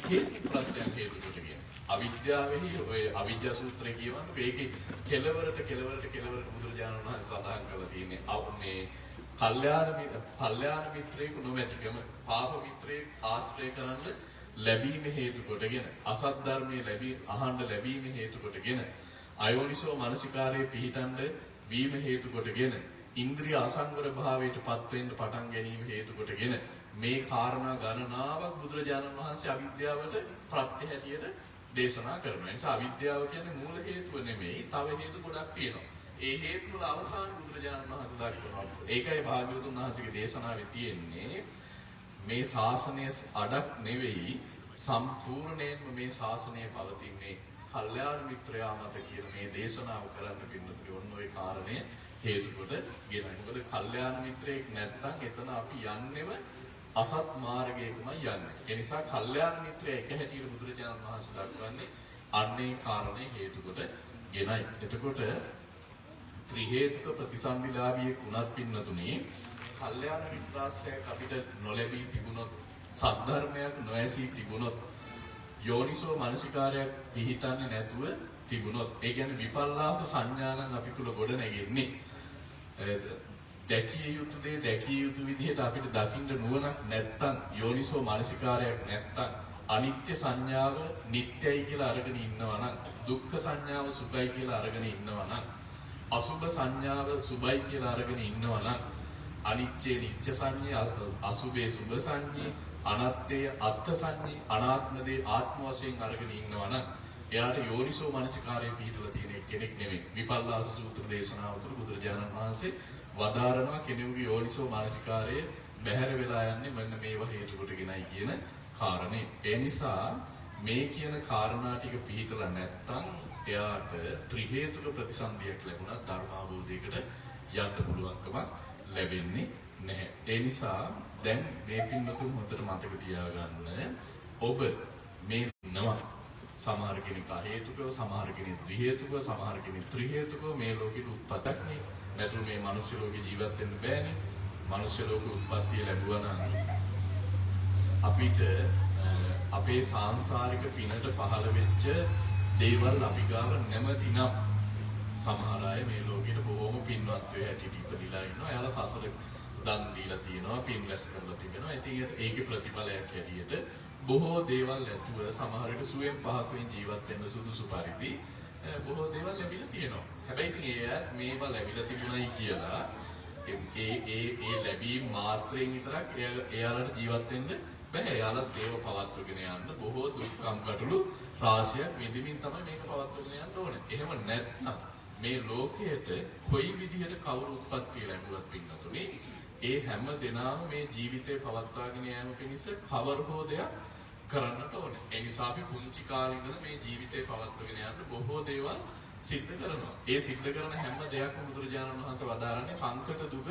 Speaker 1: හේතු ප්‍රත්‍යයන් හේතු කොටගෙන. අවිද්‍යාවෙහි ඔය අවිජ්ජා සූත්‍රය කියවන්නේ ඒකේ කෙලවරට බුදුරජාණන් වහන්සේ සඳහන් කරලා තියෙන්නේ මේ කල්යාණ මිත්‍රයෙකු නොමැතිකම පාප මිත්‍රයෙක් ආශ්‍රය කරන්න ලැබීම හේතු කොටගෙන අසත් ධර්මයේ අහන්න ලැබීම හේතු කොටගෙන අයෝනිසෝ මනසිකාරයේ පිහිටන්න වීම හේතු කොටගෙන ඉන්ද්‍රිය අසංවර භාවයට පත් වෙන්න පටන් ගැනීම හේතු කොටගෙන මේ කාරණා ගණනාවක් බුදුරජාණන් වහන්සේ අවිද්‍යාවට ප්‍රත්‍ය හැටියට දේශනා කරනවා. ඒ නිසා අවිද්‍යාව කියන්නේ මූල හේතුව නෙමෙයි, තව හේතු ගොඩක් තියෙනවා. ඒ හේතු වල අවසාන බුදුරජාණන් වහන්සේ දක්වනවා. ඒකයි භාග්‍යවතුන් වහන්සේගේ දේශනාවේ තියෙන්නේ මේ ශාසනය අඩක් නෙවෙයි, සම්පූර්ණයෙන්ම මේ ශාසනය පවතින්නේ කල්යාණ මිත්‍රයා මත කියන මේ දේශනාව කරන්න පින්නතුනි ඔන්න ඔය කාරණය හේතු කොට ගෙනයි. මොකද කල්යාණ මිත්‍රයෙක් නැත්නම් එතන අපි යන්නෙම අසත් මාර්ගයකමයි යන්නේ. ඒ නිසා කල්යාණ මිත්‍රය එක හැටියට බුදුරජාණන් වහන්සේ දක්වන්නේ අන්නේ කාරණේ හේතු කොට ගෙනයි. එතකොට ත්‍රි හේතුක ප්‍රතිසන්දිලාභියේ ගුණත් පින්නතුනේ කල්යාණ මිත්‍රාශ්‍රයයක් අපිට නොලැබී තිබුණොත්, සද්ධර්මයක් නොඇසී තිබුණොත්, යෝනිසෝ මනසිකාරයක් පිහිටන්නේ නැතුව තිබුණොත්, ඒ කියන්නේ විපල්ලාස සංඥානම් අපි තුල ගොඩ නැගෙන්නේ. දැකිය යුතු දේ දැකිය යුතු විදිහට අපිට දකින්න නුවණක් නැත්තම්, යෝනිසෝ මනසිකාරයක් නැත්තම්, අනිත්‍ය සංඥාව නිට්ටයයි කියලා අරගෙන ඉන්නවා නම්, දුක්ඛ සංඥාව සුඛයි කියලා අරගෙන ඉන්නවා නම්, අසුභ සංඥාව සුභයි කියලා අරගෙන ඉන්නවා නම්, අනිත්‍ය නිත්‍ය සංඥා, අසුභේ සුභ සංඥා, අනාත්මය අත්ථ සංඥා, අනාත්ම දේ ආත්ම වශයෙන් අරගෙන ඉන්නවා නම් එයාට යෝනිසෝ මනසිකාරයේ පිහිටලා තියෙන කෙනෙක් නෙමෙයි. විපල්ලාස සූත්‍ර දේශනාව තුළ බුදුරජාණන් වහන්සේ වදාරනවා කෙනෙකුගේ යෝනිසෝ මානසිකාරයේ බැහැර වෙලා යන්නේ මෙන්න මේවා හේතු කොටගෙනයි කියන කාරණේ. ඒ නිසා මේ කියන කාරණා ටික පිළිතලා නැත්තම් එයාට ත්‍රි හේතුක ප්‍රතිසන්දියක් ලැබුණා ධර්මාවබෝධයකට යන්න පුළුවන්කම ලැබෙන්නේ නැහැ. ඒ නිසා දැන් මේ පින්වතුන් හොඳට මතක තියාගන්න ඔබ මේ නම සමහර කෙනෙක් හේතුකව, සමහර කෙනෙක් ත්‍රි හේතුකව, සමහර කෙනෙක් ත්‍රි හේතුකව මේ ලෝකෙට උත්පත්තක් නේ. නැතුව මේ මනුස්ස ලෝකේ ජීවත් වෙන්න බෑනේ. මනුස්ස ලෝක උත්පත්තිය ලැබුවා නම් අපිට අපේ සාංශාරික පිනට පහළ වෙච්ච දේවල් අපි ගාව නැමැතිනම් සමහර අය මේ ලෝකෙට බොහොම පින්වත් වේ හැටියට ඉපදිලා ඉන්නවා. එයාලා සසර දන් දීලා තියෙනවා, පින් රැස් කරලා තිබෙනවා. ඉතින් ඒකේ ප්‍රතිඵලයක් හැටියට බොහෝ දේවල් ඇතුව සමහරට සුවෙන් පහසුවෙන් ජීවත් වෙන්න සුදුසු පරිදි බොහෝ දේවල් ලැබිලා තියෙනවා. හැබැයි ඉතින් මේවා ලැබිලා තිබුණයි කියලා ඒ ලැබීම් මාත්‍රයෙන් විතරක් එයාලට ජීවත් වෙන්න බෑ. එයාලත් ඒව පවත්වගෙන යන්න බොහෝ දුක්ඛම් කටළු රාශියක් විඳින්මින් තමයි මේක පවත්වගෙන යන්න ඕනේ. එහෙම නැත්නම් මේ ලෝකයට කොයි විදිහට කවුරු උත්පත්ති ලැබුවත් පින්නතුනේ ඒ හැම දිනම මේ ජීවිතේ පවත්වාගෙන යාම පිණිස කවර හෝ දෙයක් කරන්නට ඕනේ. ඒ නිසා අපි පුංචි කාලේ ඉඳලා මේ ජීවිතේ පවත්වාගෙන යන්න බොහෝ දේවල් සිද්ධ කරනවා. ඒ සිද්ධ කරන හැම දෙයක්ම බුදුරජාණන් වහන්සේ වදාරන්නේ සංකත දුක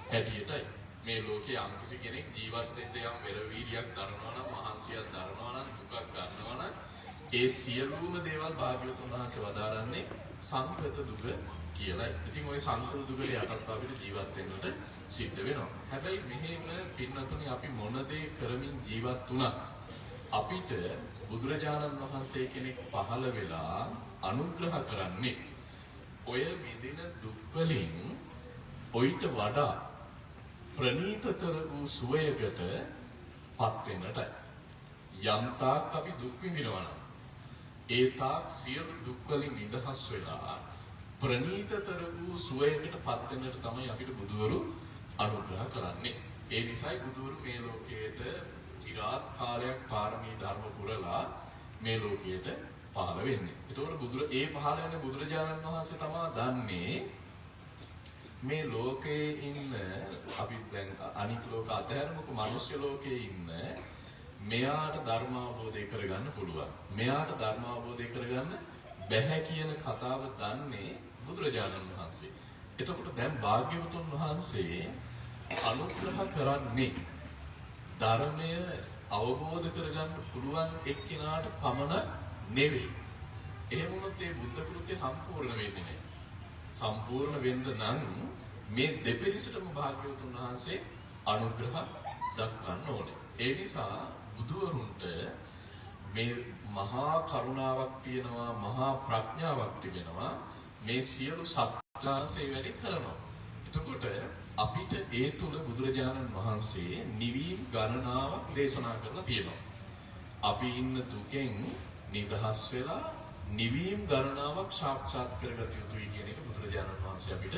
Speaker 1: හැටියටයි. මේ ලෝකයේ යම් කිසි කෙනෙක් ජීවත් වෙන්න යම් වෙරවීරියක් දරනවා නම්, මහන්සියක් දරනවා නම්, දුකක් ගන්නවා නම් ඒ සියලුම දේවල් භාග්‍යවතුන් වහන්සේ වදාරන්නේ සංකත දුක කියලායි. ඉතින් ওই සංකත දුකට යටත් අපිට ජීවත් වෙන්නට සිද්ධ වෙනවා. හැබැයි මෙහෙම පින්නතුනේ අපි මොන දේ කරමින් ජීවත් වුණත් අපිට බුදුරජාණන් වහන්සේ කෙනෙක් පහළ වෙලා අනුග්‍රහ කරන්නේ ඔය විදින දුක් වලින් ඔయిత වඩා ප්‍රණීතතර වූ සුවයකට පත් වෙන්නට. යම් තාක් අපි දුක් විඳිනවා නම් ඒ තාක් සියලු දුක් වලින් නිදහස් වෙලා ප්‍රණීතතර වූ සුවයකට පත් වෙන්නට තමයි අපිට බුදුවරු අනුග්‍රහ කරන්නේ. ඒ නිසායි බුදුවරු මේ ලෝකයට চিරාත් කාලයක් පාරමී ධර්ම පුරලා මේ ලෝකයට පහළ වෙන්නේ. ඒතකොට ඒ පහළ වෙන බුදුරජාණන් වහන්සේ තමයි දන්නේ මේ ලෝකයේ ඉන්න අපි දැන් අනිත් ලෝක අතහැරමුකෝ මනුෂ්‍ය ලෝකයේ ඉන්න මෙයාට ධර්ම අවබෝධය කරගන්න පුළුවන්. මෙයාට ධර්ම අවබෝධය කරගන්න බැහැ කියන කතාව දන්නේ බුදුරජාණන් වහන්සේ. එතකොට දැන් භාග්‍යවතුන් වහන්සේ අනුග්‍රහ කරන්නේ ධර්මය අවබෝධ කරගන්න පුළුවන් එක්කෙනාට පමණ නෙවෙයි. එහෙම වුණොත් ඒ බුද්ධ කෘත්‍ය සම්පූර්ණ වෙන්නේ නැහැ. සම්පූර්ණ වෙන්න නම් මේ දෙපිරිසටම භාග්‍යවතුන් වහන්සේ අනුග්‍රහ දක්වන්න ඕනේ. ඒ නිසා බුදුවරුන්ට මේ මහා කරුණාවක් තියෙනවා, මහා ප්‍රඥාවක් තිබෙනවා. මේ සියලු සත්‍යංශේ වැඩි කරනවා. එතකොට අපිට ඒ තුල බුදුරජාණන් වහන්සේ නිවීම ගණනාවක් දේශනා කරලා තියෙනවා. අපි ඉන්න දුකෙන් නිදහස් වෙලා නිවීම ගණනාවක් සාක්ෂාත් කරගත යුතුයි කියන එක බුදුරජාණන් වහන්සේ අපිට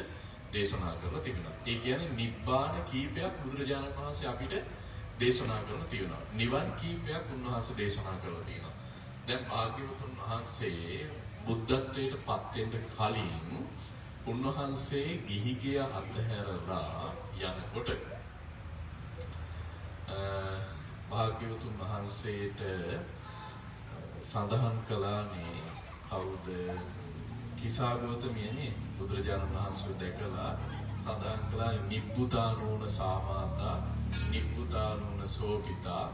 Speaker 1: දේශනා කරලා තිබෙනවා. ඒ කියන්නේ නිබ්බාන කීපයක් බුදුරජාණන් වහන්සේ අපිට දේශනා කරලා තියෙනවා. නිවන් කීපයක් උන්වහන්සේ දේශනා කරලා තියෙනවා. දැන් භාග්‍යවතුන් වහන්සේ බුද්ධත්වයට පත් වෙන්න කලින් උන්වහන්සේ ගිහිගිය අතහැරලා යනකොට භාග්‍යවතුන් වහන්සේට සඳහන් කළානේ කවුද කිසాగෞතමියනේ බුදුරජාණන් වහන්සේ දැකලා සඳහන් කළා නිබ්බුතානෝන සාමාතා නිබ්බුතානෝන සෝපිතා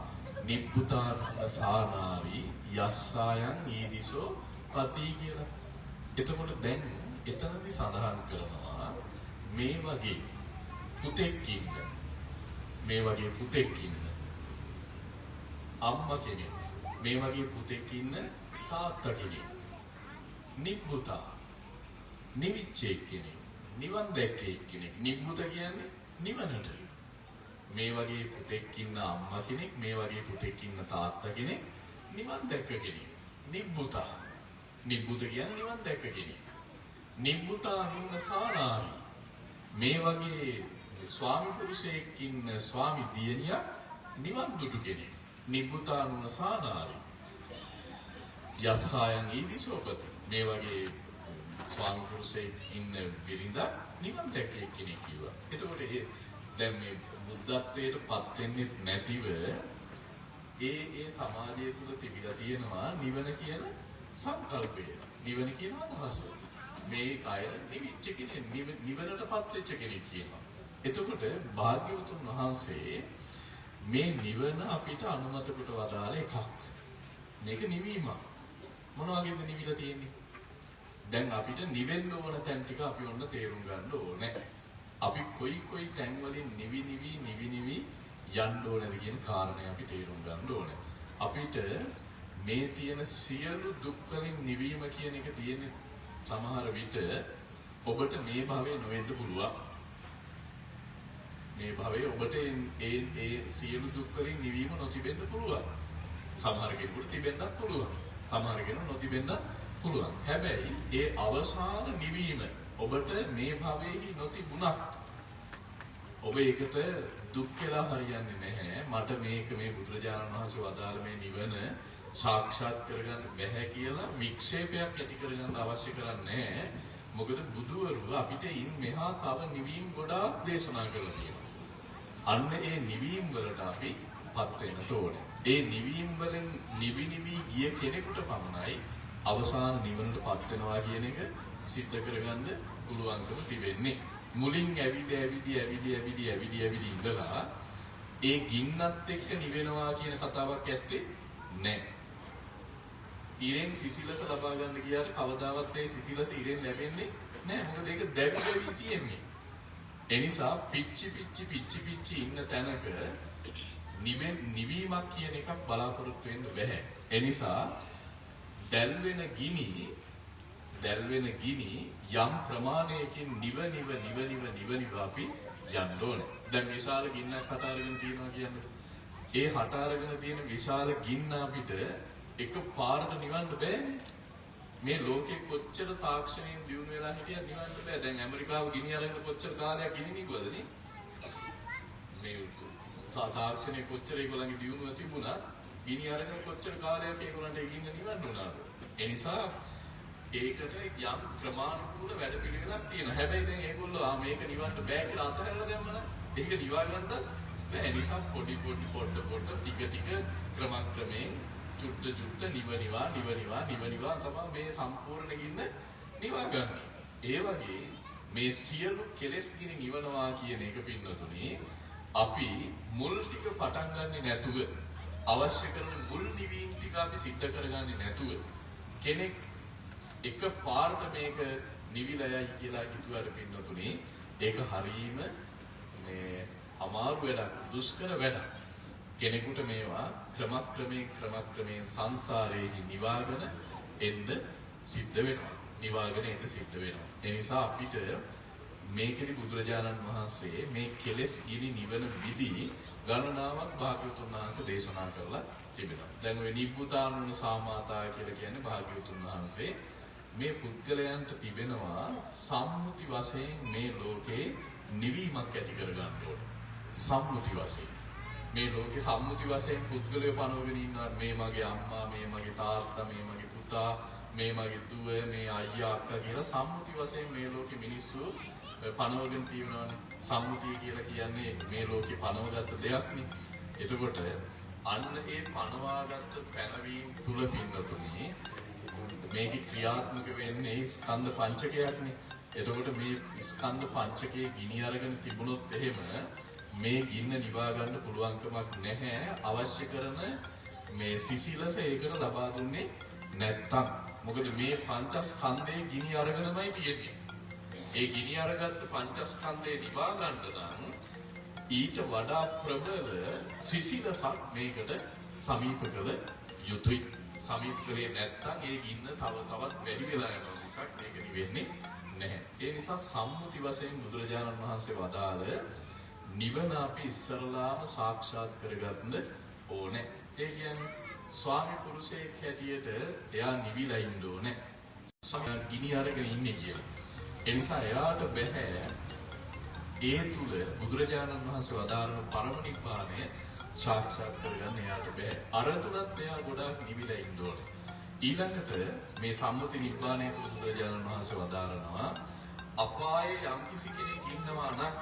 Speaker 1: නිබ්බුතානෝන සානාවි යස්සායන් ඊදිසෝ පති කියලා. එතකොට දැන් එතනදී සඳහන් කරනවා මේ වගේ පුතෙක් ඉන්න මේ වගේ පුතෙක් ඉන්න අම්මා කෙනෙක් මේ වගේ පුතෙක් ඉන්න තාත්තා කෙනෙක් නිබ්බුතා නිවිච්චේ කෙනෙක් නිවන් දැක්කේ කෙනෙක් නිබ්බුත කියන්නේ නිවනට මේ වගේ පුතෙක් ඉන්න අම්මා කෙනෙක් මේ වගේ පුතෙක් ඉන්න තාත්තා කෙනෙක් නිවන් දැක්ක කෙනෙක් නිබ්බුතා නිබ්බුත කියන්නේ නිවන් දැක්ක කෙනෙක් නිබ්බුතා නුන සානාවි මේ වගේ ස්වාමි පුරුෂයෙක් ඉන්න ස්වාමි දියණියක් නිවන් දුටු කෙනෙක් නිබ්බුතා නුන සානාවි යස්සායන් ඊදිසෝපති මේ වගේ ස්වාමි පුරුෂයෙක් ඉන්න බිරිඳ නිවන් දැක්කේ කෙනෙක් කිව්වා. එතකොට දැන් මේ බුද්ධත්වයට පත් වෙන්නේ නැතිව ඒ සමාජය තුල තිබිලා තියෙනවා නිවන කියන සංකල්පය. නිවන කියන අදහස. මේ කය නිවිච්ච කෙනෙක් නිවනටපත් වෙච්ච කෙනෙක් කියනවා. එතකොට භාග්‍යවතුන් වහන්සේ මේ නිවන අපිට අනුමත කොට වදාළ එකක්. මේක නිවීමක්. මොන වගේද නිවිලා තියෙන්නේ? දැන් අපිට නිවෙන්න ඕන තැන් ටික අපි ඔන්න තේරුම් ගන්න ඕනේ. අපි කොයි තැන් වලින් නිවි යන්න ඕනද කියන කාරණේ අපි තේරුම් ගන්න ඕනේ. අපිට මේ තියෙන සියලු දුක් වලින් නිවීම කියන එක තියෙන්නේ සමහර විට ඔබට මේ භවයේ නොවෙන්න පුළුවන්. මේ භවයේ ඔබට ඒ සියලු දුක් වලින් නිවීම නොතිබෙන්න පුළුවන්. සමහර කෙනෙකුට තිබෙන්නත් පුළුවන්. සමහර කෙනෙකුට නොතිබෙන්නත් පුළුවන්. හැබැයි ඒ අවසාන නිවීම ඔබට මේ භවයේ නොතිබුණත් ඔබ ඒකට දුක් වෙලා හරියන්නේ නැහැ. මට මේක මේ බුදුරජාණන් වහන්සේ වදාළ මේ නිවන සාක්ෂාත් කරගන්න බැහැ කියලා වික්ෂේපයක් ඇති කරගන්න අවශ්‍ය කරන්නේ නැහැ. මොකද බුදුවරු අපිට ඉන් මෙහා තව නිවීම ගොඩාක් දේශනා කරලා තියෙනවා. අන්න ඒ නිවීම වලට අපි පත් වෙන්න ඕනේ. ඒ නිවීම වලින් නිවි ගිය කෙනෙකුට පමණයි අවසාන නිවනට පත් වෙනවා කියන එක සිද්ධ කරගන්න පුළුවන්කම තිබෙන්නේ. මුලින් ඇවිලි ඉඳලා ඒ ගින්නත් එක්ක නිවෙනවා කියන කතාවක් ඇත්තේ නැහැ. ඉරෙන් සිසිලස ලබා ගන්න ගියාට කවදාවත් ඒ සිසිලස ඉරෙන් ලැබෙන්නේ නැහැ. මොකද ඒක දැවි තියෙන්නේ. ඒ නිසා පිච්චි ඉන්න තැනක නිවීමක් කියන එකක් බලාපොරොත්තු වෙන්න බෑ. ඒ නිසා දැල්වෙන ගිනි යම් ප්‍රමාණයකින් නිව අපි යන්න ඕනේ. දැන් විශාල ගින්නක් හට අරගෙන තියෙනවා කියන්නේ. ඒ හට අරගෙන තියෙන විශාල ගින්න අපිට එක පාරට නිවන්න බෑනේ. මේ ලෝකේ කොච්චර තාක්ෂණයෙන් දියුණු වෙලා හිටියත් නිවන්න බෑ. දැන් ඇමරිකාව ගිනි අරගෙන කොච්චර කාලයක් ගිනි නිකුවද නේ? මේ තාක්ෂණය කොච්චර ඒගොල්ලන්ගේ දියුණුව තිබුණා ගිනි අරගෙන කොච්චර කාලයක් ඒගොල්ලන්ට ගින්න නිවන්න උනාද? ඒ නිසා ඒකට යම් ක්‍රමානුකූල වැඩ පිළිවෙලක් තියෙනවා. හැබැයි දැන් ඒගොල්ලෝ මේක නිවන්න බෑ කියලා අතහැරලා දැම්මම ඒක නිවා ගන්නත් බෑ. නිසා පොඩි පොඩ ටික ක්‍රමක්‍රමයෙන් චුට්ට නිවනිවා තමයි මේ සම්පූර්ණ ගින්න නිවා ගන්න. ඒ වගේ මේ සියලු කෙලෙස් ගිනි නිවනවා කියන එක පින්නතුනේ අපි මුල් ටික පටන් ගන්නේ නැතුව අවශ්‍ය කරන මුල් නිවීම් ටික අපි සිද්ධ කරගන්නේ නැතුව කෙනෙක් එක පාරට මේක නිවිලයයි කියලා හිතුවට පින්නතුනේ ඒක හරීම මේ අමාරු වැඩක්, දුෂ්කර වැඩක්. කෙනෙකුට මේවා ක්‍රමක්‍රමයෙන් සංසාරයේ නිවාගෙන එන්න සිද්ධ වෙනවා. ඒ නිසා අපිට මේකෙදි බුදුරජාණන් වහන්සේ මේ කෙලෙස් ගිනි නිවන විදි ගණනාවක් භාග්‍යවතුන් වහන්සේ දේශනා කරලා තිබෙනවා. දැන් ඔය නිබ්බුතානුන සාමාතා කියලා කියන්නේ භාග්‍යවතුන් වහන්සේ මේ පුද්ගලයන්ට තිබෙනවා සම්මුති වශයෙන් මේ ලෝකේ නිවීමක් ඇති කරගන්න ඕන. සම්මුති වශයෙන් මේ ලෝකේ සම්මුති වශයෙන් පුද්ගලයෝ පනවගෙන ඉන්නවා. මේ මගේ අම්මා, මේ මගේ තාත්තා, මේ මගේ පුතා, මේ මගේ දුව, මේ අයියා අක්කා කියලා සම්මුති වශයෙන් මේ ලෝකේ මිනිස්සු පනවගෙන තියෙනවානේ. සම්මුතිය කියලා කියන්නේ මේ ලෝකේ පනවගත්ත දෙයක්නේ. එතකොට අන්න ඒ පනවාගත්ත පැනවීම තුල පින්නතුනේ මේකේ ක්‍රියාත්මක වෙන්නේ ස්කන්ධ පංචකයක්නේ. එතකොට මේ ස්කන්ධ පංචකයේ ගිනි අරගෙන තිබුණොත් එහෙම මේ ගින්න නිවා ගන්න පුළුවන්කමක් නැහැ. අවශ්‍ය කරන මේ සිසිලස ඒකට ලබා දුන්නේ නැත්තම්. මොකද මේ පංචස්කන්ධයේ ගිනි අරගෙනමයි තියෙන්නේ. ඒ ගිනි අරගත්ත පංචස්කන්ධේ නිවා ගන්න නම් ඊට වඩා ප්‍රබල සිසිලසක් මේකට සමීප කළ යුතුයි. සමීප කරේ නැත්තම් ඒ ගින්න තවත් වැඩි වෙලා යනවා මිසක් මේක නිවෙන්නේ නැහැ. ඒ නිසා සම්මුති වශයෙන් බුදුරජාණන් වහන්සේ වදාළ නිවන අපි ඉස්සරලාම සාක්ෂාත් කරගන්න ඕනේ. ඒ කියන්නේ ස්වාමි පුරුෂයෙක් හැටියට එයා නිවිලා ඉන්න ඕනේ. ස්වාමි ගිනි අරගෙන ඉන්නේ කියලා. ඒ නිසා එයාට බෑ ඒ තුල බුදුරජාණන් වහන්සේ වදාරන පරම නිබ්බානය සාක්ෂාත් කරගන්න එයාට බෑ. අර තුලත් එයා ගොඩාක් නිවිලා ඉන්න ඕනේ. ඊළඟට මේ සම්මුති නිබ්බානය තුල බුදුරජාණන් වහන්සේ වදාරනවා අපායේ යම්කිසි කෙනෙක් ඉන්නවා නම්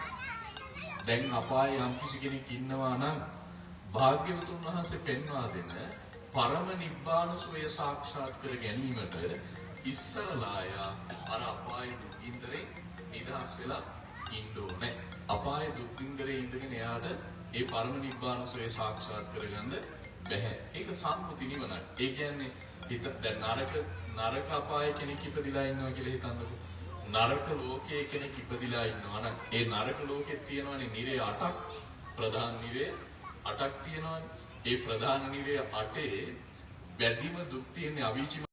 Speaker 1: දැන් අපායේ යම්කිසි කෙනෙක් ඉන්නවා නම් භාග්‍යවතුන් වහන්සේ පෙන්වා දෙන පරම නිබ්බාන සෝය සාක්ෂාත් කර ගැනීමට ඉස්සරලා අර අපායේ දුකින්දරේ නිදහස් වෙලා ඉන්න ඕනේ. අපායේ දුකින්දරේ ඉඳගෙන එයාට ඒ පරම නිබ්බාන සෝය සාක්ෂාත් කරගන්න බැහැ. ඒක සම්මුති නිවනයි. ඒ කියන්නේ හිත දැන් නරක අපායේ කෙනෙක් ඉපදිලා ඉන්නවා කියලා හිතන්නකෝ. නරක ලෝකයේ කෙනෙක් ඉපදිලා ඉන්නවා නම් ඒ නරක ලෝකෙත් තියෙනවානේ නිරේ 8ක්. ප්‍රධාන නිරේ 8ක් තියෙනවානේ. ඒ ප්‍රධාන නිරේ 8 වැඩිම දුක් තියෙන්නේ අවීචි